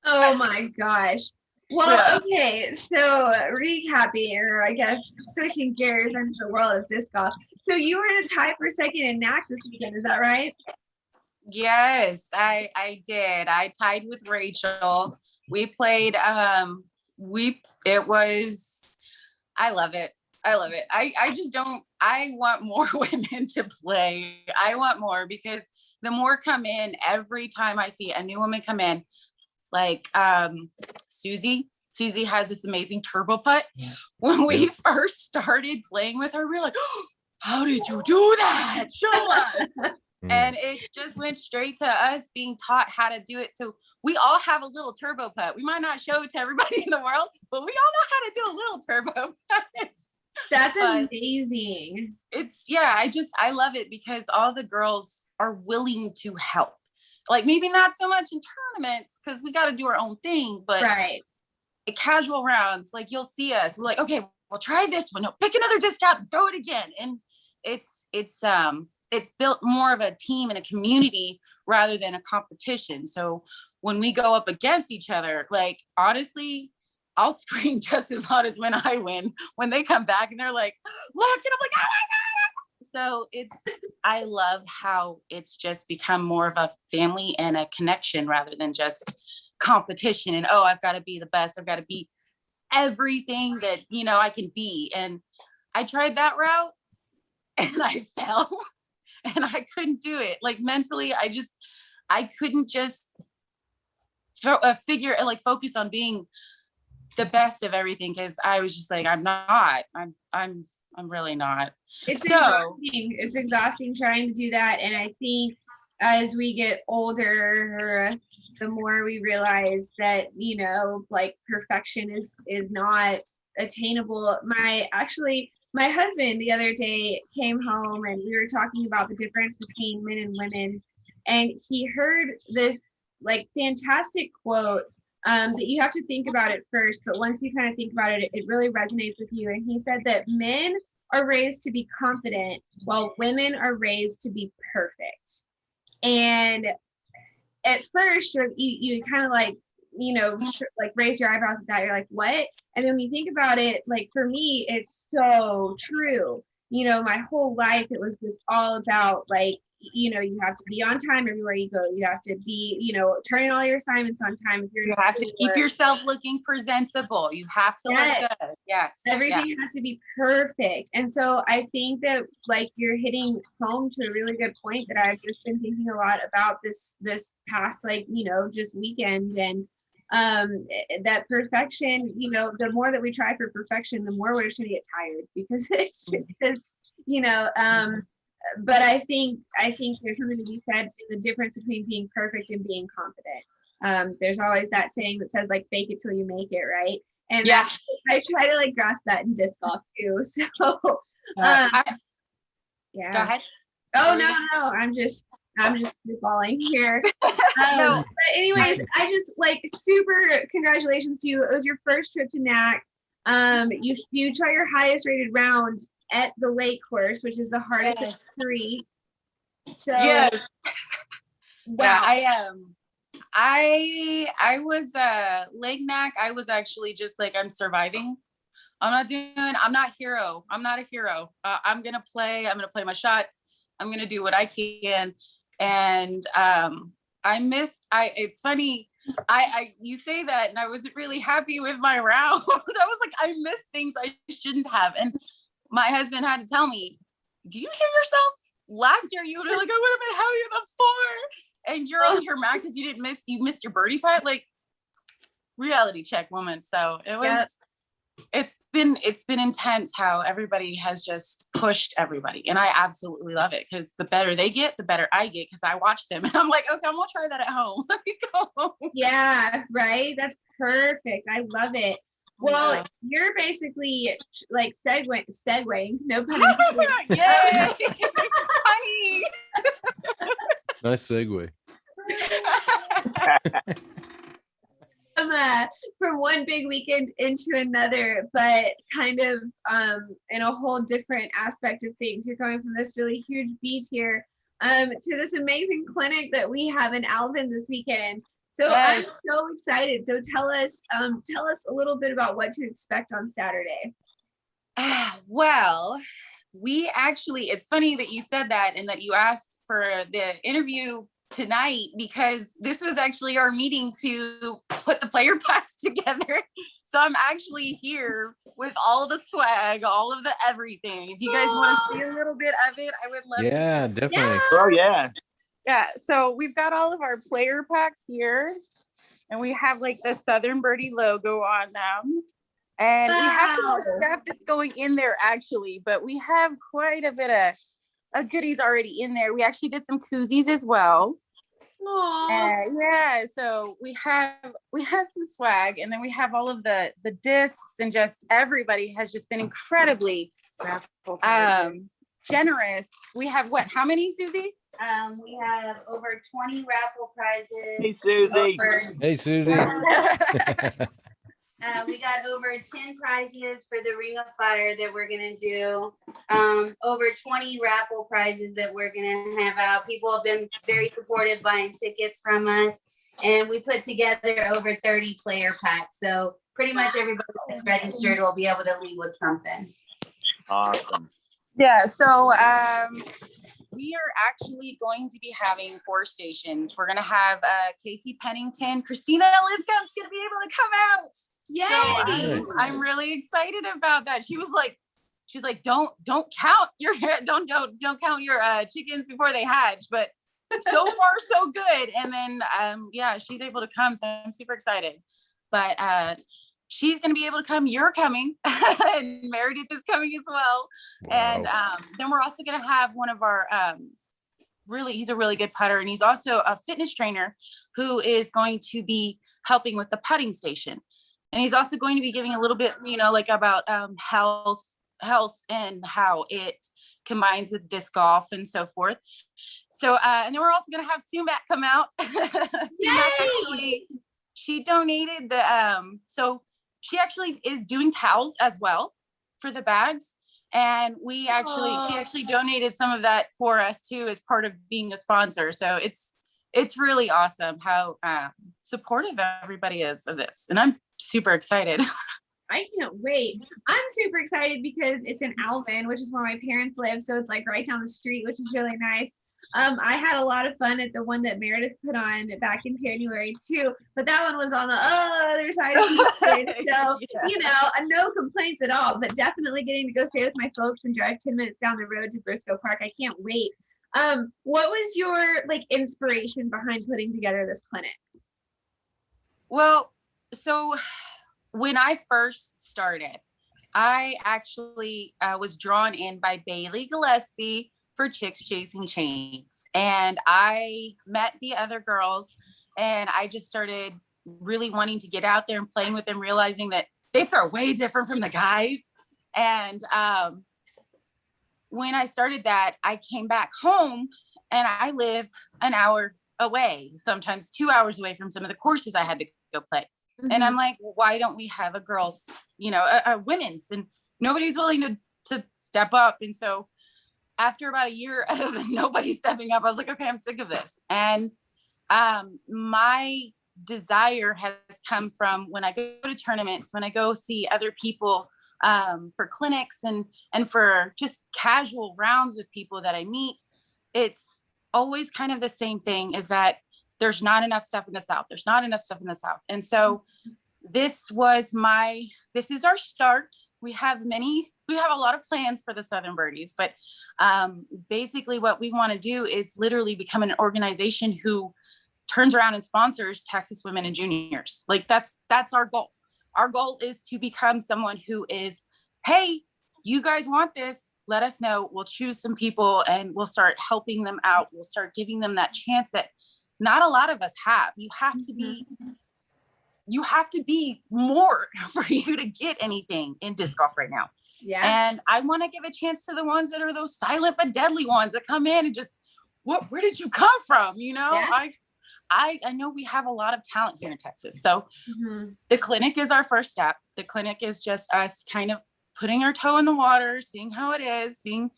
Oh my gosh. Well, okay, so recapping, or I guess switching gears into the world of disc golf. So you were in a tie for second in NAC this weekend, is that right? Yes, I did. I tied with Rachel. We played, I love it. I just don't, I want more women to play. I want more, because the more come in, every time I see a new woman come in, like Susie has this amazing turbo putt. When we first started playing with her, we were like, oh, how did you do that? Show us. And it just went straight to us being taught how to do it. So we all have a little turbo putt. We might not show it to everybody in the world, but we all know how to do a little turbo putt. That's amazing. I love it, because all the girls are willing to help. Like, maybe not so much in tournaments, because we got to do our own thing, but right. Casual rounds, like, you'll see us, we're like, okay, well, try this one. No, pick another disc out and throw it again. And it's built more of a team and a community rather than a competition. So when we go up against each other, like, honestly, I'll scream just as hot as when I win, when they come back and they're like, look, and I'm like, oh my God. So I love how it's just become more of a family and a connection rather than just competition. And, oh, I've got to be the best. I've got to be everything that, I can be. And I tried that route and I fell and I couldn't do it. Like, mentally, I couldn't just focus on being the best of everything, because I was just like, I'm really not. It's exhausting trying to do that. And I think as we get older, the more we realize that, like, perfection is not attainable. My husband the other day came home and we were talking about the difference between men and women. And he heard this like fantastic quote that you have to think about it first, but once you kind of think about it, it really resonates with you. And he said that men are raised to be confident while women are raised to be perfect. And at first you kind of like, like raise your eyebrows at that. You're like, what? And then when you think about it, like, for me, it's so true. My whole life, it was just all about, like, you have to be on time everywhere you go. You have to be, turning all your assignments on time. If you have to keep yourself looking presentable. You have to look good. Yes. Everything has to be perfect. And so I think that, like, you're hitting home to a really good point that I've just been thinking a lot about this past, like, just weekend. And that perfection, the more that we try for perfection, the more we're just gonna get tired, because it's just, but I think there's something to be said in the difference between being perfect and being confident. There's always that saying that says, like, fake it till you make it, right? And I try to, like, grasp that in disc golf too. So yeah. Go ahead. Oh, no, I'm just falling here. No. But anyways, I just, like, super congratulations to you. It was your first trip to NAC. You shot your highest rated round at the lake course, which is the hardest of 3. So yeah. Wow. Yeah, I was lake NAC. I was actually just like, I'm surviving. I'm not a hero. I'm not a hero. I'm gonna play my shots. I'm gonna do what I can. And it's funny, you say that, and I wasn't really happy with my round. I was like, I missed things I shouldn't have. And my husband had to tell me, do you hear yourself? Last year you were like, I would have been happy with a 4, and you're over here mad because you missed your birdie putt. Like, reality check, woman. So it was, it's been intense how everybody has just pushed everybody, and I absolutely love it, because the better they get, the better I get, because I watch them and I'm like, okay, I'm gonna try that at home. Let me go. Yeah, right. That's perfect. I love it. Well, you're basically like segueing, no pun intended. Yay! Funny. Nice segue. From one big weekend into another, but kind of in a whole different aspect of things. You're going from this really huge beach here to this amazing clinic that we have in Alvin this weekend. So I'm so excited. So tell us a little bit about what to expect on Saturday. Well, we actually, it's funny that you said that and that you asked for the interview tonight, because this was actually our meeting to put the player packs together. So I'm actually here with all of the swag, all of the everything. If you guys want to see a little bit of it, I would love to. Yeah, definitely. Yeah. Oh yeah. Yeah, so we've got all of our player packs here, and we have like the Southern Birdie logo on them. And we have some more stuff that's going in there actually, but we have quite a bit of goodies already in there. We actually did some koozies as well. Yeah, so we have some swag, and then we have all of the discs, and just everybody has just been incredibly generous. We have how many, Susie? We have over 20 raffle prizes. Hey, Susie. Hey, Susie. We got over 10 prizes for the Ring of Fire that we're gonna do. Over 20 raffle prizes that we're gonna have out. People have been very supportive buying tickets from us, and we put together over 30 player packs. So pretty much everybody that's registered will be able to leave with something. Awesome. Yeah, so we are actually going to be having 4 stations. We're gonna have Casey Pennington, Christina Liscombe's gonna be able to come out. Yay! So I'm really excited about that. She's like, don't count your don't count your chickens before they hatch. But so far so good. And then yeah, she's able to come, so I'm super excited. But she's going to be able to come. You're coming, and Meredith is coming as well. Wow. And then we're also going to have one of our he's a really good putter, and he's also a fitness trainer who is going to be helping with the putting station. And he's also going to be giving a little bit, like about health and how it combines with disc golf and so forth. So, and then we're also going to have Sumac come out. She donated so she actually is doing towels as well for the bags. And she actually donated some of that for us too, as part of being a sponsor. So it's really awesome how supportive everybody is of this. And I'm super excited. I can't wait. I'm super excited because it's in Alvin, which is where my parents live. So it's like right down the street, which is really nice. I had a lot of fun at the one that Meredith put on back in January too, but that one was on the other side of Houston. So, yeah. No complaints at all, but definitely getting to go stay with my folks and drive 10 minutes down the road to Briscoe Park. I can't wait. What was your inspiration behind putting together this clinic? Well, so when I first started, I actually was drawn in by Bailey Gillespie for Chicks Chasing Chains. And I met the other girls, and I just started really wanting to get out there and playing with them, realizing that they throw way different from the guys. And when I started that, I came back home, and I live an hour away, sometimes 2 hours away from some of the courses I had to go play. Mm-hmm. And I'm like, well, why don't we have a girls, a women's? And nobody's willing to step up. And so after about a year of nobody stepping up, I was like, okay, I'm sick of this. And my desire has come from when I go to tournaments, when I go see other people for clinics and for just casual rounds with people that I meet, it's always kind of the same thing, is that there's not enough stuff in the South. There's not enough stuff in the South. And so this is our start. We have a lot of plans for the Southern Birdies, but basically what we want to do is literally become an organization who turns around and sponsors Texas women and juniors. That's our goal. Our goal is to become someone who is, hey, you guys want this? Let us know. We'll choose some people and we'll start helping them out. We'll start giving them that chance that not a lot of us have. You have to be more for you to get anything in disc golf right now. Yeah. And I want to give a chance to the ones that are those silent but deadly ones that come in and just, where did you come from? Yeah. I know we have a lot of talent here in Texas. So the clinic is our first step. The clinic is just us kind of putting our toe in the water, seeing how it is, seeing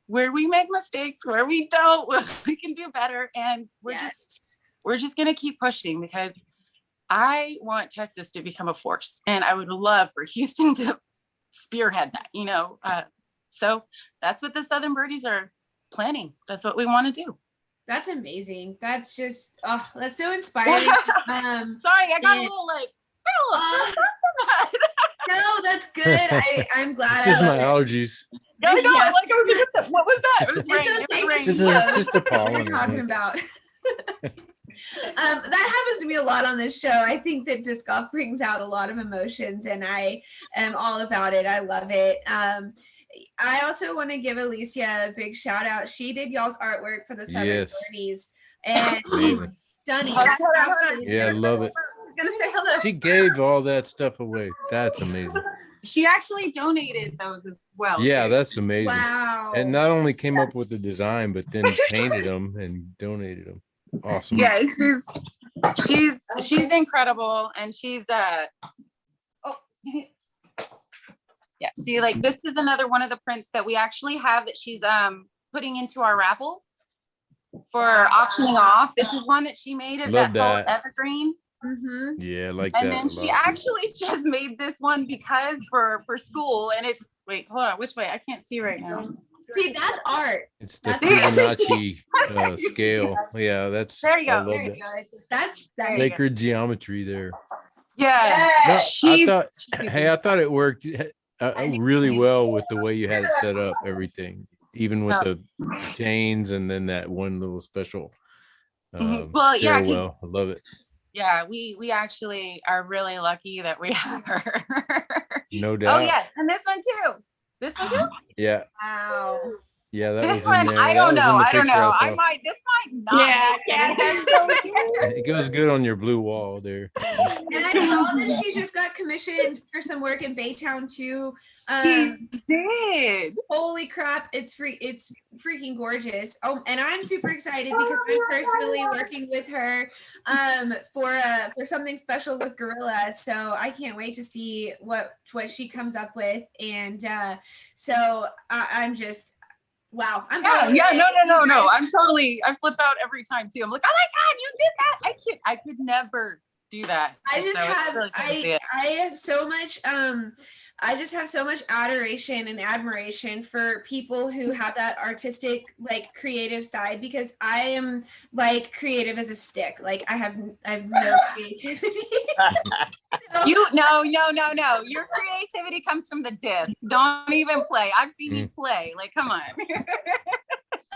where we make mistakes, where we don't, where we can do better. And we're just going to keep pushing, because I want Texas to become a force, and I would love for Houston to spearhead that, so that's what the Southern Birdies are planning. That's what we want to do. That's amazing. That's just, that's so inspiring. Sorry, I got a little no, that's good. I'm glad. It's just my allergies. I know. What was that? It was rain. It's just the pollen. What we're talking about. That happens to me a lot on this show. I think that disc golf brings out a lot of emotions, and I am all about it. I love it. I also want to give Alicia a big shout out. She did y'all's artwork for the Southern Birdies, and it's stunning. Yeah, I love it. Gonna say hello. She gave all that stuff away. That's amazing. She actually donated those as well. Yeah, that's amazing. Wow. And not only came up with the design, but then painted them and donated them. Awesome. Yeah, she's incredible, and she's Yeah, see, like this is another one of the prints that we actually have that she's putting into our raffle for auctioning off. This is one that she made at Love that that. evergreen. Yeah, I like And that then a she lot. actually just made this one because for school, and it's wait, hold on, which way? I can't see right now. See, that's art. It's the That's Fibonacci scale. Yeah, that's There you I go. love There you that. go. That's Sacred geometry there. Yeah, No, I she's thought, hey, I thought it worked really well with the way you had it set up, everything, even with the chains and then that one little special well, yeah, 'cause- stairwell. I love it. yeah, we actually are really lucky that we have her. No doubt. Oh yes, and this one too. This one too. Yeah. wow. Yeah, that This was in one, there. I That don't was in know. the I don't picture know. saw. I might. This might not. Yeah, make it. That's so weird. It goes good on your blue wall there. And I saw that she just got commissioned for some work in Baytown too. She did. Holy crap, it's freaking gorgeous. Oh, and I'm super excited because I'm personally working with her for something special with Gorilla. So I can't wait to see what she comes up with. And so I'm just wow. I'm Yeah, blown yeah, away. no. You guys- I flip out every time too. I'm like, oh my God, you did that. I could never do that. I just So it's have really fun to see it. I have so much I just have so much adoration and admiration for people who have that artistic, like creative side, because I am like creative as a stick. Like I have no creativity. So- No. Your creativity comes from the disc. Don't even play. I've seen you play. Like, come on.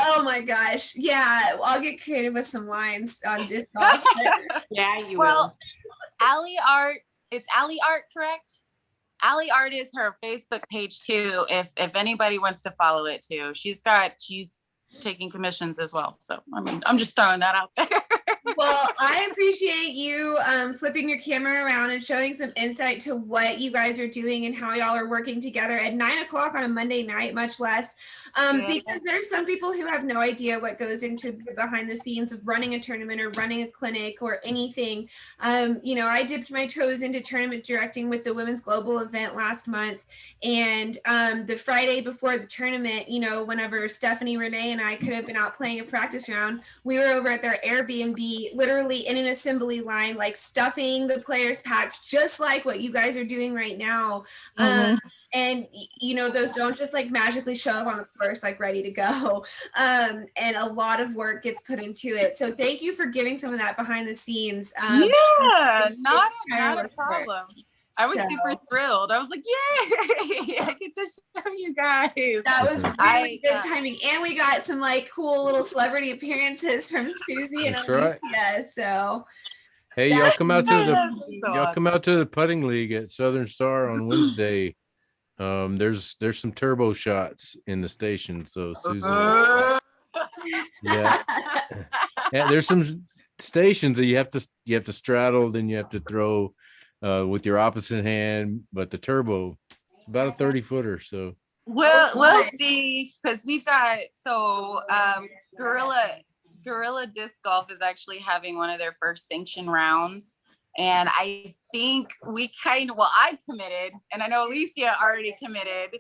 oh my gosh. Yeah, I'll get creative with some lines on disc golf. Yeah, you Well, Allie Art, it's Allie Art, correct? Allie Art is her Facebook page too. If anybody wants to follow it too, she's taking commissions as well. So I mean, I'm just throwing that out there. Well, I appreciate you flipping your camera around and showing some insight to what you guys are doing and how y'all are working together at 9 o'clock on a Monday night, much less. Because there's some people who have no idea what goes into the behind the scenes of running a tournament or running a clinic or anything. I dipped my toes into tournament directing with the Women's Global event last month. And the Friday before the tournament, whenever Stephanie, Renee, and I could have been out playing a practice round, we were over at their Airbnb, literally in an assembly line, like stuffing the players' packs, just like what you guys are doing right now. And those don't just like magically show up on the course like ready to go. And a lot of work gets put into it. So thank you for giving some of that behind the scenes. Yeah, not a tireless work. problem. I was super thrilled. I was like, yay, I get to show you guys. That was really good timing. And we got some like cool little celebrity appearances from Susie and That's right. Alicia. So Hey, y'all come out to Come out to the putting league at Southern Star on Wednesday. There's some turbo shots in the station. So Susan, yeah, there's some stations that you have to straddle, then you have to throw with your opposite hand, but the turbo, about a 30-footer. So we'll see, because we've got Gorilla Disc Golf is actually having one of their first sanctioned rounds. And I think I committed, and I know Alicia already committed.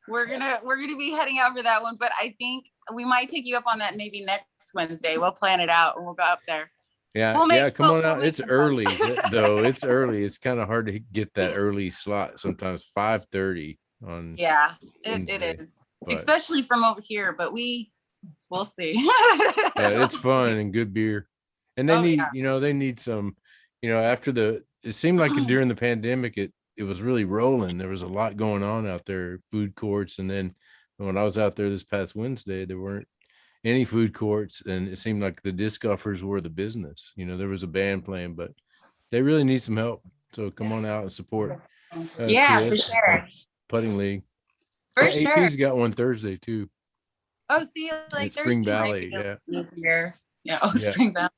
We're gonna be heading out for that one, but I think we might take you up on that maybe next Wednesday. We'll plan it out and we'll go up there. yeah, come on out. It's early though. It's early. It's kind of hard to get that early slot. Sometimes 5:30 on. Yeah, Wednesday, it is, but- especially from over here. But we'll see. Yeah, it's fun and good beer, and they they need some. After it seemed like during the pandemic, it was really rolling. There was a lot going on out there, food courts. And then when I was out there this past Wednesday, there weren't any food courts. And it seemed like the disc golfers were the business. There was a band playing, but they really need some help. So come on out and support. Yeah, Chris, for sure. Putting league. For AP's sure. got one Thursday too. Oh, see, like At Spring Valley, easier. Yeah. Oh, Yeah. Spring Valley.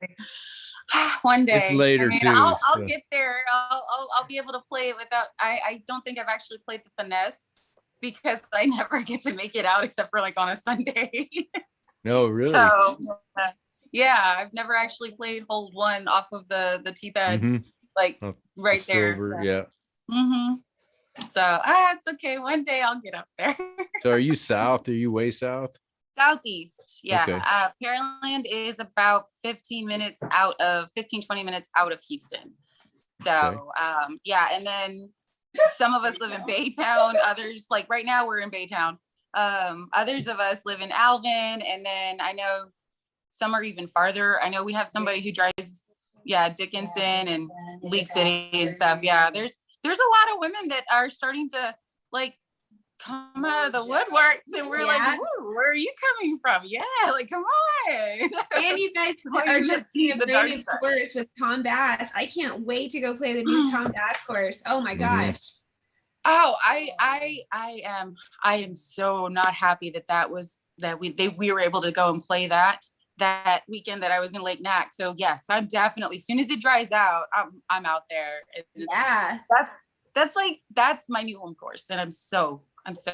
One day. It's later too. I'll so. get there. I'll be able to play it without. I don't think I've actually played the finesse because I never get to make it out except for like on a Sunday. No, really. So yeah, I've never actually played hold one off of the tee pad, Mhm. like Oh, right the there. silver, So. yeah. Mm-hmm. So it's okay. One day I'll get up there. So are you south? Are you way south? Southeast. Yeah. Okay. Pearland is about 20 minutes out of Houston. So yeah. And then some of us live in Baytown, others, like right now we're in Baytown. Others of us live in Alvin, and then I know some are even farther. I know we have somebody who drives, Dickinson and League City and stuff. Yeah, there's a lot of women that are starting to like come out of the woodworks, and we're like, where are you coming from? Yeah, like come on. And you guys are just in a brand new course with Tom Bass. I can't wait to go play the new Tom Bass course. Oh my gosh. Oh, I am so not happy that we were able to go and play that weekend that I was in Lake Nac. So yes, I'm definitely, as soon as it dries out, I'm out there. That's my new home course, and I'm so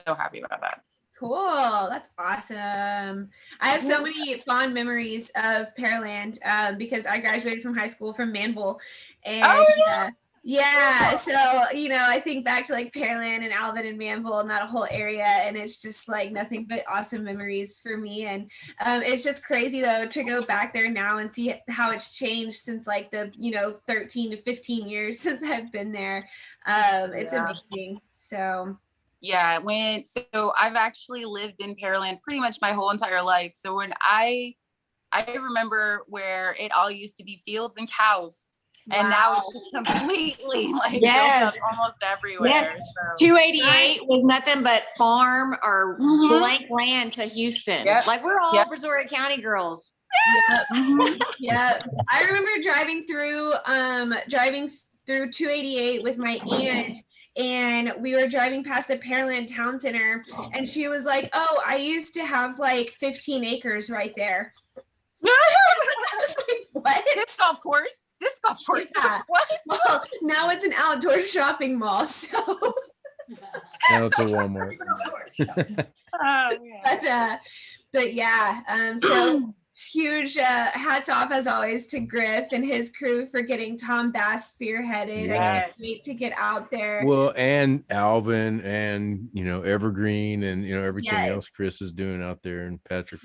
happy about that. Cool. That's awesome. I have so many fond memories of Pearland because I graduated from high school from Manville, and yeah, so I think back to like Pearland and Alvin and Manville and that whole area, and it's just like nothing but awesome memories for me. And it's just crazy though to go back there now and see how it's changed since like the 13 to 15 years since I've been there. It's amazing. So yeah, so I've actually lived in Pearland pretty much my whole entire life. So when I remember where it all used to be fields and cows. And now it's just completely like built up almost everywhere. Yes. So. 288 was nothing but farm or blank land to Houston. Yep. Like we're all Brazoria County girls. Yeah. I remember driving through 288 with my aunt, and we were driving past the Pearland Town Center, and she was like, "Oh, I used to have like 15 acres right there." I was like, "What? Disc golf course. Yeah. What? Well, now it's an outdoor shopping mall. So now it's a Walmart. But yeah. So huge hats off as always to Griff and his crew for getting Tom Bass spearheaded. I can't wait to get out there. Well, and Alvin and Evergreen and everything else Chris is doing out there, and Patrick.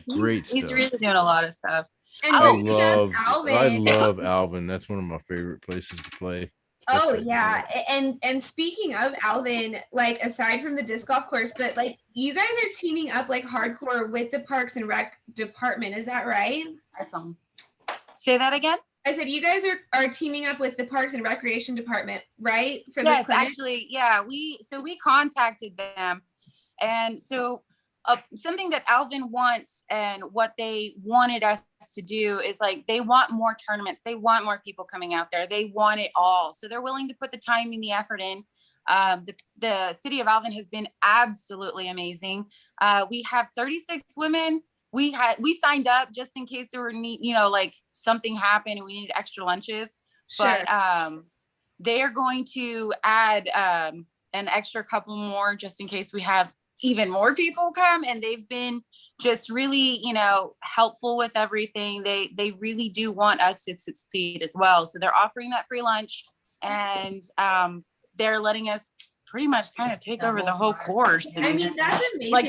Great stuff. He's really doing a lot of stuff. And I love Alvin. That's one of my favorite places to play. Oh yeah. And speaking of Alvin, like aside from the disc golf course, but like you guys are teaming up like hardcore with the Parks and Rec department. Is that right? Say that again. I said you guys are teaming up with the Parks and Recreation department, right? For this yes, clinic? Actually, yeah. We contacted them, and so something that Alvin wants and what they wanted us to do is like they want more tournaments, they want more people coming out there, they want it all, so they're willing to put the time and the effort in. The city of Alvin has been absolutely amazing. We have 36 women. We signed up just in case there were like something happened and we needed extra lunches. Sure. But they are going to add an extra couple more just in case we have even more people come, and they've been just really helpful with everything. They really do want us to succeed as well, so they're offering that free lunch, and they're letting us pretty much kind of take over the whole course. And that's amazing. Like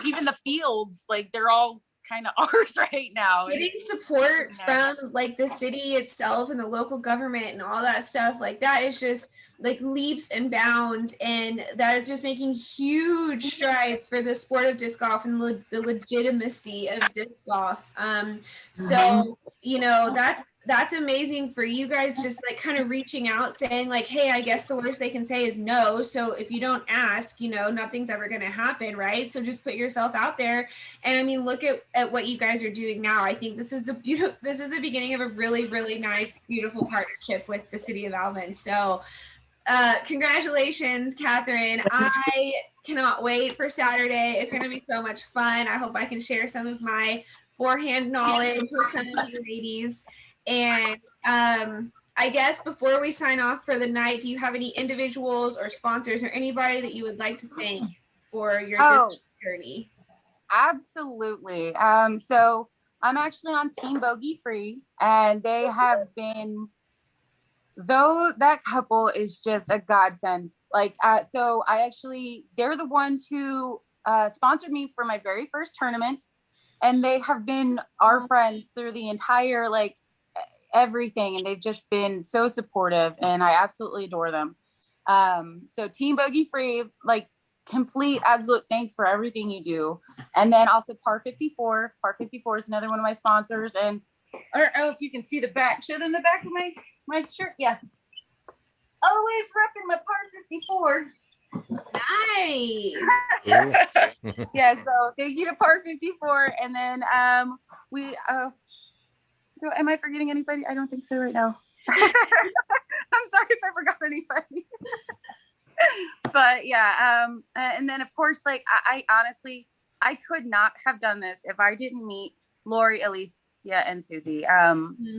even the fields, like they're all kind of ours right now. Getting support from like the city itself and the local government and all that stuff, like that is just like leaps and bounds, and that is just making huge strides for the sport of disc golf and the legitimacy of disc golf. So that's amazing for you guys, just like kind of reaching out saying like, hey, I guess the worst they can say is no. So if you don't ask, nothing's ever going to happen. Right. So just put yourself out there. And I mean, look at what you guys are doing now. I think this is the beginning of a really, really nice, beautiful partnership with the city of Alvin. So congratulations, Catherine. I cannot wait for Saturday. It's going to be so much fun. I hope I can share some of my forehand knowledge with some of you ladies. And I guess before we sign off for the night, do you have any individuals or sponsors or anybody that you would like to thank for your journey? Absolutely. So I'm actually on Team Bogey Free, and they have been Though that couple is just a godsend. Like, so they're the ones who sponsored me for my very first tournament, and they have been our friends through the entire, like, everything, and they've just been so supportive, and I absolutely adore them. So Team Bogey Free, like, complete absolute thanks for everything you do. And then also Par 54 is another one of my sponsors, and I don't know if you can see the back. Show them the back of my shirt. Yeah, always repping my Par 54. Nice. Yeah, so thank you to Par 54. And then we am I forgetting anybody? I don't think so right now. I'm sorry if I forgot anybody. But yeah, and then of course, like, I honestly, I could not have done this if I didn't meet Lori, Alicia, and Susie.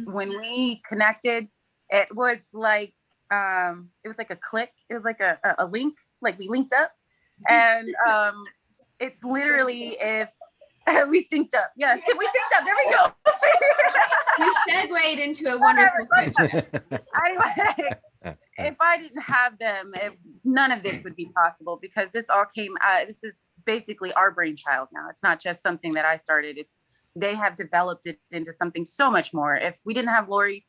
When we connected, it was like a click. It was like a link, like we linked up. And it's literally if we synced up. Yes, we synced up. There we go. You segued into a wonderful friendship. Anyway, if I didn't have them, none of this would be possible, because this all came, this is basically our brainchild now. It's not just something that I started. They have developed it into something so much more. If we didn't have Lori,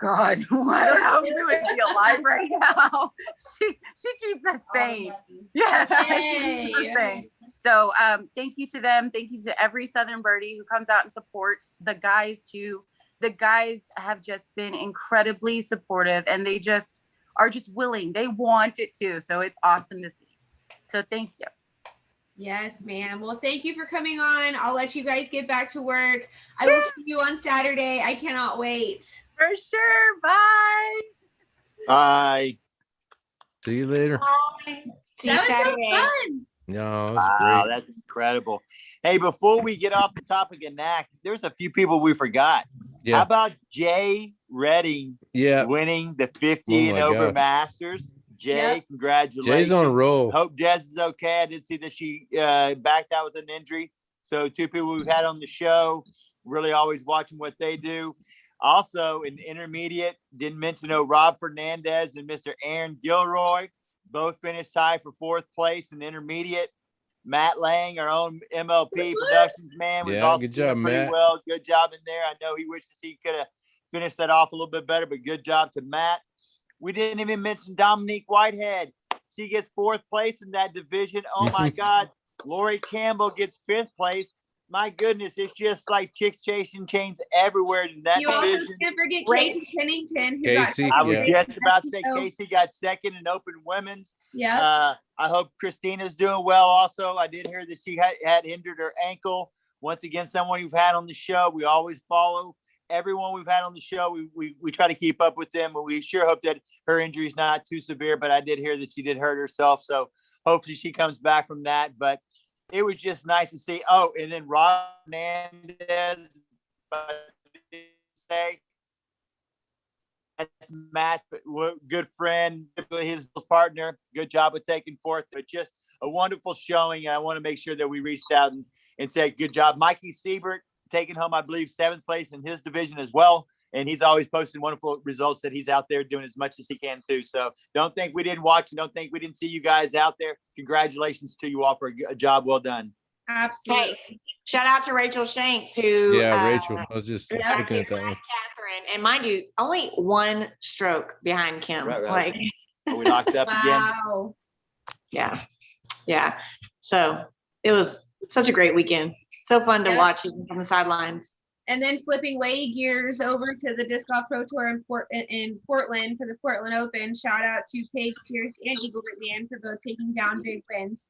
God, I don't know if we would be alive right now. She keeps us sane. Yeah, she keeps us sane. So thank you to them. Thank you to every Southern birdie who comes out and supports. The guys too. The guys have just been incredibly supportive, and they just are just willing. They want it too. So it's awesome to see. So thank you. Yes, ma'am. Well, thank you for coming on. I'll let you guys get back to work. I will see you on Saturday. I cannot wait. For sure. Bye. Bye. See you later. Bye. See you That was so Saturday. fun. No, that's Wow, great. that's incredible. Hey, before we get off the topic of NAC, there's a few people we forgot. Yeah. How about Jay Redding winning the 50 and over gosh. Masters? Jay, congratulations. Jay's on a roll. Hope Jez is okay. I did see that she backed out with an injury. So two people we've had on the show, really always watching what they do. Also in intermediate, didn't mention Rob Fernandez and Mr. Aaron Gilroy, both finished tied for 4th place in intermediate. Matt Lang, our own MLP Productions man, was also good job, doing pretty Matt. well. Good job in there. I know he wishes he could have finished that off a little bit better, but good job to Matt. We didn't even mention Dominique Whitehead. She gets 4th place in that division. Oh my God. Lori Campbell gets 5th place. My goodness, it's just like chicks chasing chains everywhere in that You also division. can't forget Casey Pennington. Who Casey, got I was yeah. just about to say Casey got 2nd in open women's. Yeah. I hope Christina's doing well also. I did hear that she had injured her ankle. Once again, someone we've had on the show. We always follow everyone we've had on the show. We try to keep up with them, and we sure hope that her injury is not too severe, but I did hear that she did hurt herself. So hopefully she comes back from that. But it was just nice to see. Oh, and then Rob Hernandez, that's Matt, good friend, his partner. Good job with taking 4th, but just a wonderful showing. I want to make sure that we reached out and said good job. Mikey Siebert taking home, I believe, 7th place in his division as well. And he's always posting wonderful results that he's out there doing as much as he can too. So don't think we didn't watch and don't think we didn't see you guys out there. Congratulations to you all for a job well done. Absolutely. Hey, shout out to Rachel Shanks, who Rachel. I was just looking at that one. Catherine, and mind you, only 1 stroke behind Kim. Right. Like, Are we locked up again? Wow. yeah. So it was such a great weekend. So fun to watch even from the sidelines. And then flipping way gears over to the Disc Golf Pro Tour in Portland for the Portland Open. Shout out to Paige Pierce and Eagle McMahon for both taking down big wins.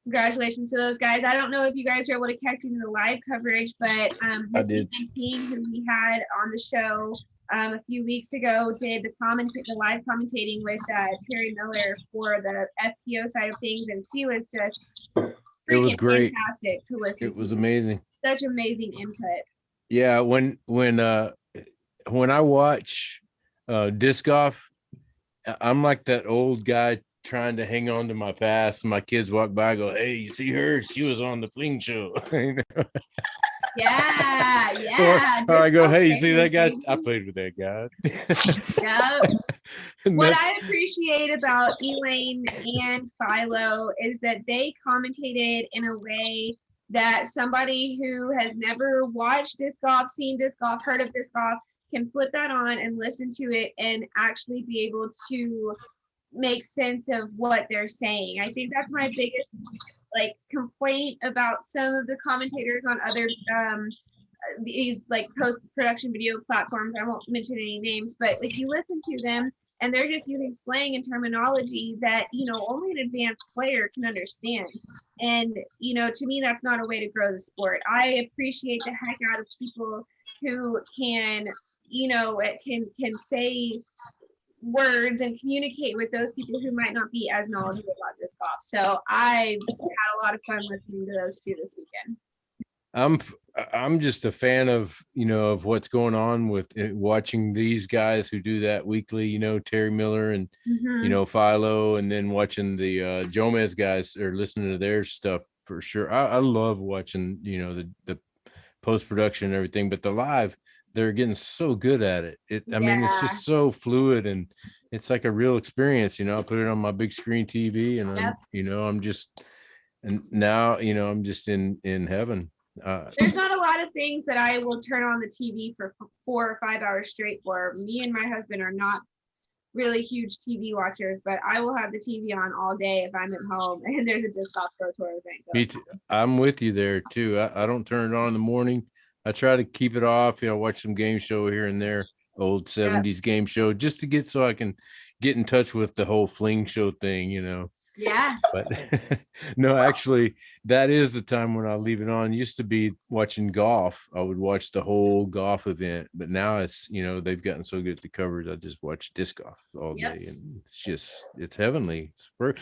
Congratulations to those guys. I don't know if you guys were able to catch any of the live coverage, but Missy King, who we had on the show a few weeks ago, did the live commentating with Terry Miller for the FPO side of things, and she was just It was great. Fantastic to listen. It was amazing. Such amazing input. Yeah, when I watch disc golf, I'm like that old guy trying to hang on to my past. And my kids walk by, I go, "Hey, you see her? She was on the Fling Show." Yeah. Or I go, Disc hey, you golf see that guy? famous, I baby. played with that guy. Yep. And What that's- I appreciate about Elaine and Philo is that they commentated in a way that somebody who has never watched disc golf, seen disc golf, heard of disc golf can flip that on and listen to it and actually be able to make sense of what they're saying. I think that's my biggest like complaint about some of the commentators on other these like post-production video platforms. I won't mention any names, but like you listen to them and they're just using slang and terminology that, you know, only an advanced player can understand. And, you know, to me, that's not a way to grow the sport. I appreciate the heck out of people who can, you know, can say words and communicate with those people who might not be as knowledgeable about disc golf. So I had a lot of fun listening to those two this weekend. I'm just a fan of, you know, of what's going on with watching these guys who do that weekly, you know, Terry Miller and, you know, Philo, and then watching the Jomez guys or listening to their stuff for sure. I love watching, you know, the post-production and everything, but the live, they're getting so good at it. I mean, it's just so fluid and it's like a real experience, you know. I put it on my big screen TV and I'm, you know, I'm just, and now, you know, I'm just in heaven. There's not a lot of things that I will turn on the TV for 4 or 5 hours straight for. Me and my husband are not really huge TV watchers, but I will have the TV on all day if I'm at home and there's a disc golf pro tour event. Me too. I'm with you there too. I don't turn it on in the morning. I try to keep it off, you know, watch some game show here and there, old 70s game show, just to get so I can get in touch with the whole fling show thing, you know. Yeah. But no, actually, that is the time when I leave it on. It used to be watching golf. I would watch the whole golf event, but now it's, you know, they've gotten so good at the coverage. I just watch disc golf all day, and it's heavenly. You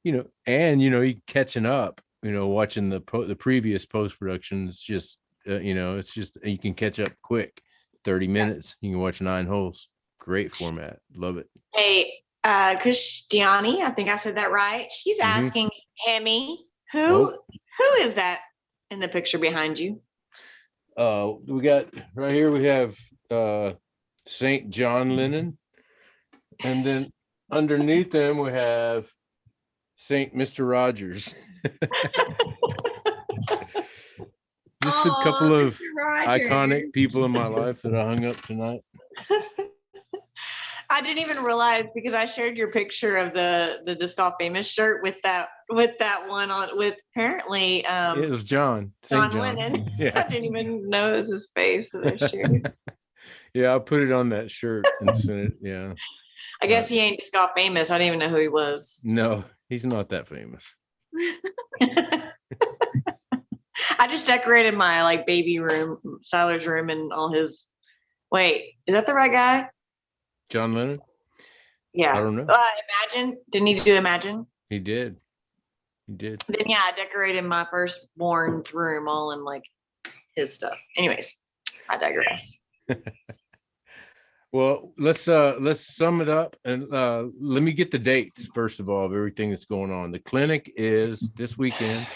know, you catching up, you know, watching the previous post production. It's just, you know, it's just you can catch up quick. 30 minutes, you can watch 9 holes. Great format. Love it. Hey, Christiani, I think I said that right. She's asking Hemi, who is that in the picture behind you? We got right here, we have St. John Lennon, and then underneath them we have St. Mr. Rogers. Just a couple of iconic people in my life that I hung up tonight. I didn't even realize because I shared your picture of the Disc Golf Famous shirt with that one on with apparently it was John Lennon. Yeah. I didn't even know it was his face that I shared. Yeah, I put it on that shirt and sent it. Yeah. I guess he ain't Disc Golf Famous. I didn't even know who he was. No, he's not that famous. I just decorated my like baby room, Siler's room, and all his. Wait, is that the right guy? John Lennon? Yeah. I don't know. Imagine. Didn't he do Imagine? He did. Then yeah, I decorated my firstborn's room all in like his stuff. Anyways, I digress. Well, let's sum it up and let me get the dates first of all of everything that's going on. The clinic is this weekend.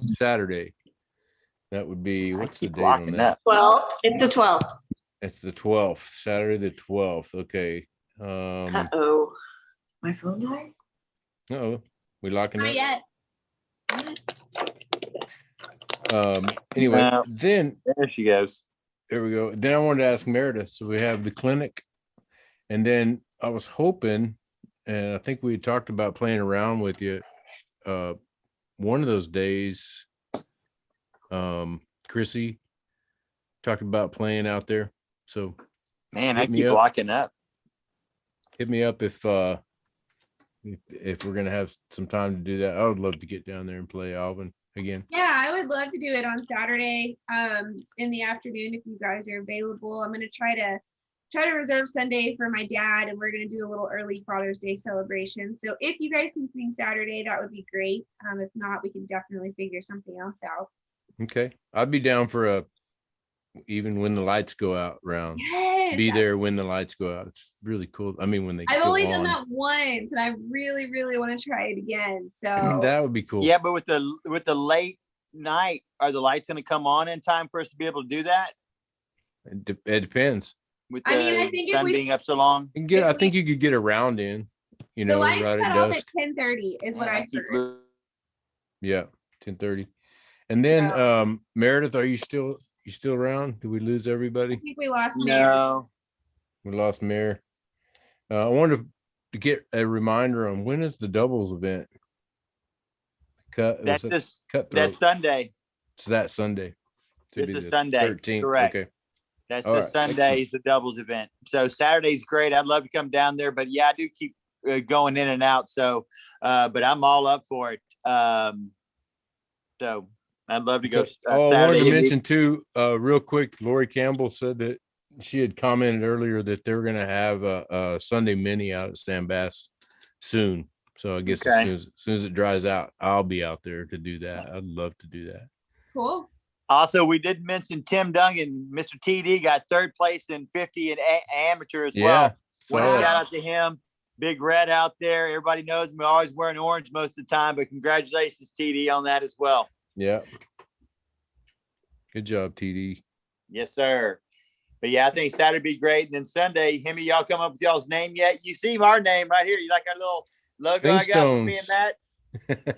Saturday. That would be what's the date on that? 12th. It's the 12th. It's the 12th, Saturday the 12th. Okay. Uh-oh. My phone died? Uh-oh. We locking Not up? yet. Anyway, then There she goes. there we go. Then I wanted to ask Meredith. So we have the clinic, and then I was hoping, and I think we had talked about playing around with you. One of those days, Chrissy talked about playing out there. So Man, hit I me keep up. locking up. Hit me up if we're gonna have some time to do that. I would love to get down there and play Alvin again. Yeah, I would love to do it on Saturday in the afternoon if you guys are available. I'm gonna try to reserve Sunday for my dad, and we're gonna do a little early Father's Day celebration. So if you guys can swing Saturday, that would be great. If not, we can definitely figure something else out. Okay, I'd be down for a even when the lights go out round. Yes. Be there when the lights go out. It's really cool. I mean, when they I've go only on. done that once, and I really, really want to try it again. So That would be cool. Yeah, but with the late night, are the lights going to come on in time for us to be able to do that? It depends. With I mean, I the think if sun we- being up so long. You can get, I think you could get around in, you The know, lights right cut at off at dusk. 10:30 is what Man, I keep heard. Yeah, 10:30. And then So- Meredith, are you still around? Did we lose everybody? I think we lost Mayor. No. We lost Mayor. I wanted to get a reminder on when is the doubles event? That's That's Sunday. It's that Sunday. This is Sunday. 13th. Correct. Okay. That's All the right, Sunday excellent. is the doubles event. So Saturday's great. I'd love to come down there, but yeah, I do keep going in and out. So, but I'm all up for it. So I'd love to go. I wanted Saturday. to mention too, real quick, Lori Campbell said that she had commented earlier that they were going to have a Sunday mini out at Stan Bass soon. So I guess Okay. as soon as it dries out, I'll be out there to do that. I'd love to do that. Cool. Also, we did mention Tim Dungan, Mr. TD got third place in 50 and amateur as Yeah. well. So One shout out to him. Big Red out there. Everybody knows me. Always wearing orange most of the time, but congratulations, TD, on that as well. yeah. Good job, TD. Yes, sir. But yeah, I think Saturday be great. And then Sunday, him and y'all come up with y'all's name yet? You see our name right here. You like our little logo I got for me and that?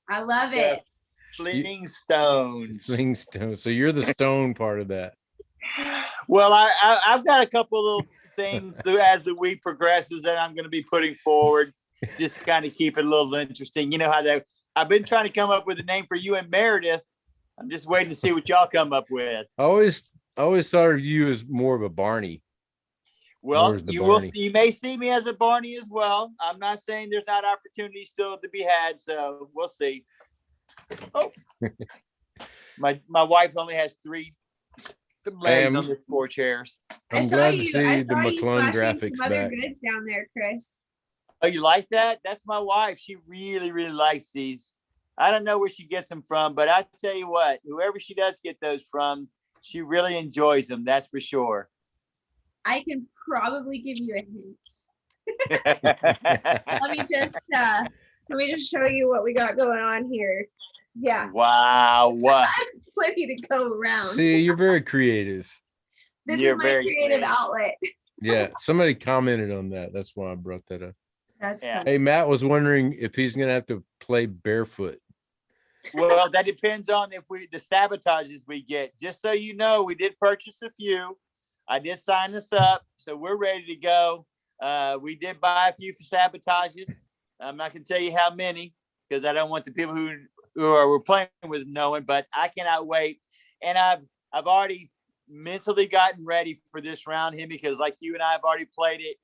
I love Yeah. it. Fling Stones. Sling stone. So you're the stone part of that. Well, I've got a couple little things as the week progresses that I'm going to be putting forward, just to kind of keep it a little interesting. You know how I've been trying to come up with a name for you and Meredith. I'm just waiting to see what y'all come up with. I always thought of you as more of a Barney. Well, Where's the you will. Barney? You may see me as a Barney as well. I'm not saying there's not opportunity still to be had, so we'll see. Oh, my wife only has three legs on the 4 chairs. I'm saw glad to you- see I the saw you McClung flashing graphics some other back. goods down there, Chris. Oh, you like that? That's my wife. She really, really likes these. I don't know where she gets them from, but I tell you what, whoever she does get those from, she really enjoys them. That's for sure. I can probably give you a hint. Let me just show you what we got going on here. Yeah, Wow. What? plenty to go around. See, you're very creative. This you're is my very creative creative. outlet. Yeah, somebody commented on that. That's why I brought that up. That's Yeah. funny. Hey, Matt was wondering if he's gonna have to play barefoot. Well, that depends on if the sabotages we get. Just so you know, we did purchase a few. I did sign this up, so we're ready to go. We did buy a few for sabotages. I'm not going to tell you how many because I don't want the people who we're playing with knowing. But I cannot wait, and I've already mentally gotten ready for this round, him, because like you and I have already played it.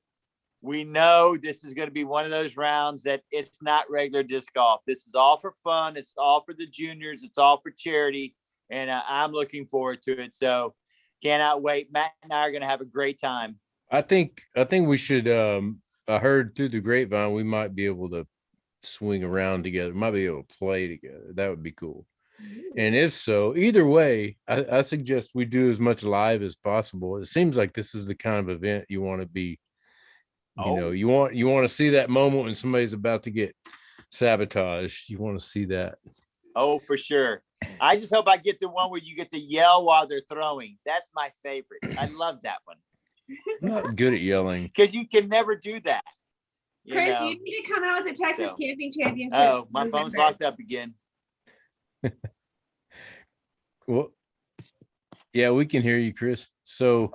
We know this is going to be one of those rounds that it's not regular disc golf. This is all for fun. It's all for the juniors. It's all for charity. And I'm looking forward to it. So cannot wait. Matt and I are going to have a great time. I think we should. I heard through the grapevine we might be able to swing around together. Might be able to play together. That would be cool. And if so, either way, I suggest we do as much live as possible. It seems like this is the kind of event you want to be. You know, you want to see that moment when somebody's about to get sabotaged. You want to see that. Oh, for sure. I just hope I get the one where you get to yell while they're throwing. That's my favorite. I love that one. I'm not good at yelling. Because you can never do that. Chris, know? you need to come out to Texas So- Camping Championship. Oh, my phone's locked up again. Well, yeah, we can hear you, Chris. So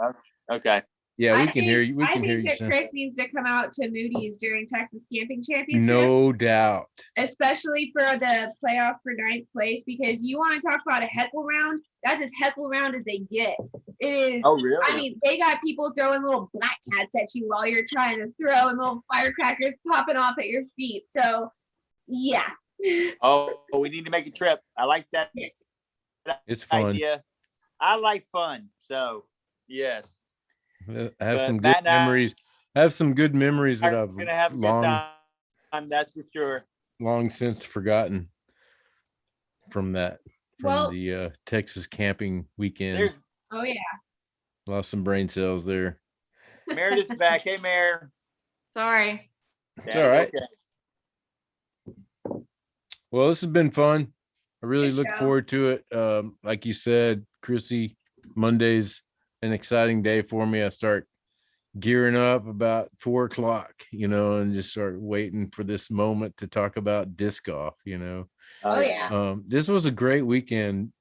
Okay. yeah, we I can think- hear you. We I can hear think you. that Sam. Chris needs to come out to Moody's during Texas Camping Championship. No doubt. Especially for the playoff for 9th place, because you want to talk about a heckle round. That's as heckle round as they get. It is. Oh, really? I mean, they got people throwing little black cats at you while you're trying to throw, and little firecrackers popping off at your feet. So, yeah. Oh, we need to make a trip. I like that Yes. It's fun. idea. I like fun. So, yes. I have But some Matt good and I memories. I have some good memories that We're I've going to have a good time. That's for sure. long since forgotten from Well- the Texas camping weekend. There, Oh, yeah. Lost some brain cells there. Meredith's back. Hey, Mayor. Sorry. It's all right. Okay. Well, this has been fun. I really Good look show. forward to it. Like you said, Chrissy, Monday's an exciting day for me. I start gearing up about 4 o'clock, and just start waiting for this moment to talk about disc golf, Oh yeah. This was a great weekend,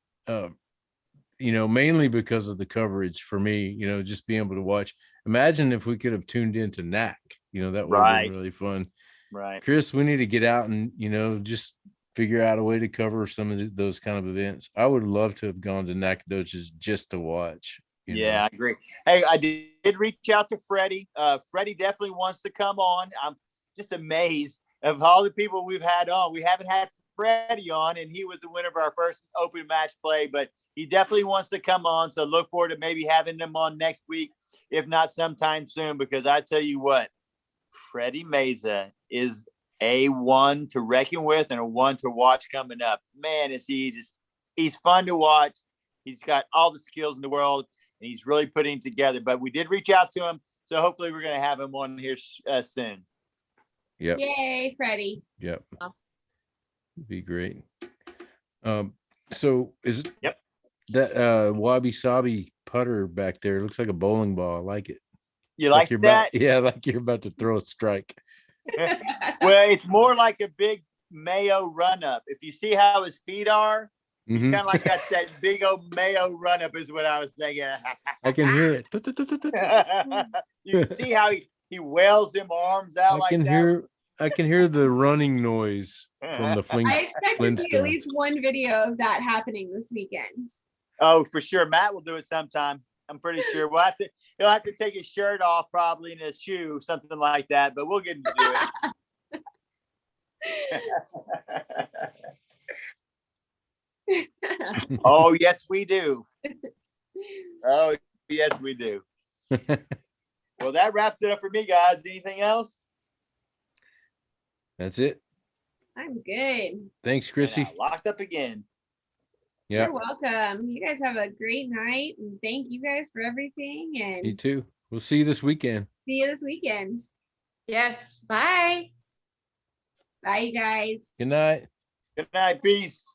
mainly because of the coverage for me, just being able to watch. Imagine if we could have tuned into NAC, that would have been really fun. Right. Chris, we need to get out and, just figure out a way to cover some of those kind of events. I would love to have gone to Nacogdoches just to watch. I agree. Hey, I did reach out to Freddie. Freddie definitely wants to come on. I'm just amazed of all the people we've had on. We haven't had Freddie on, and he was the winner of our first open match play, but he definitely wants to come on. So look forward to maybe having him on next week, if not sometime soon, because I tell you what, Freddie Meza is a one to reckon with and a one to watch coming up. Man, he's fun to watch. He's got all the skills in the world, and he's really putting together. But we did reach out to him, so hopefully we're going to have him on here soon. Yep. Yay, Freddie. Yep. Be great. So is that wabi sabi putter back there? Looks like a bowling ball. I like it. You like that? Like you're about to throw a strike. Well, it's more like a big Mayo run up. If you see how his feet are, he's kind of like got that big old Mayo run up, is what I was thinking. I can hear it. You can see how he wails them arms out I can hear the running noise from the I expect to see at Flintstones. least one video of that happening this weekend. Oh, for sure. Matt will do it sometime. I'm pretty sure. He'll have to take his shirt off probably in his shoe, something like that, but we'll get him to do it. Oh, yes, we do. Oh, yes, we do. Well, that wraps it up for me, guys. Anything else? That's it. I'm good. Thanks, Chrissy. Locked up again. Yeah. You're welcome. You guys have a great night, and thank you guys for everything. And You too. We'll see you this weekend. see you this weekend. Yes. Bye. Bye, you guys. Good night. Good night. Peace.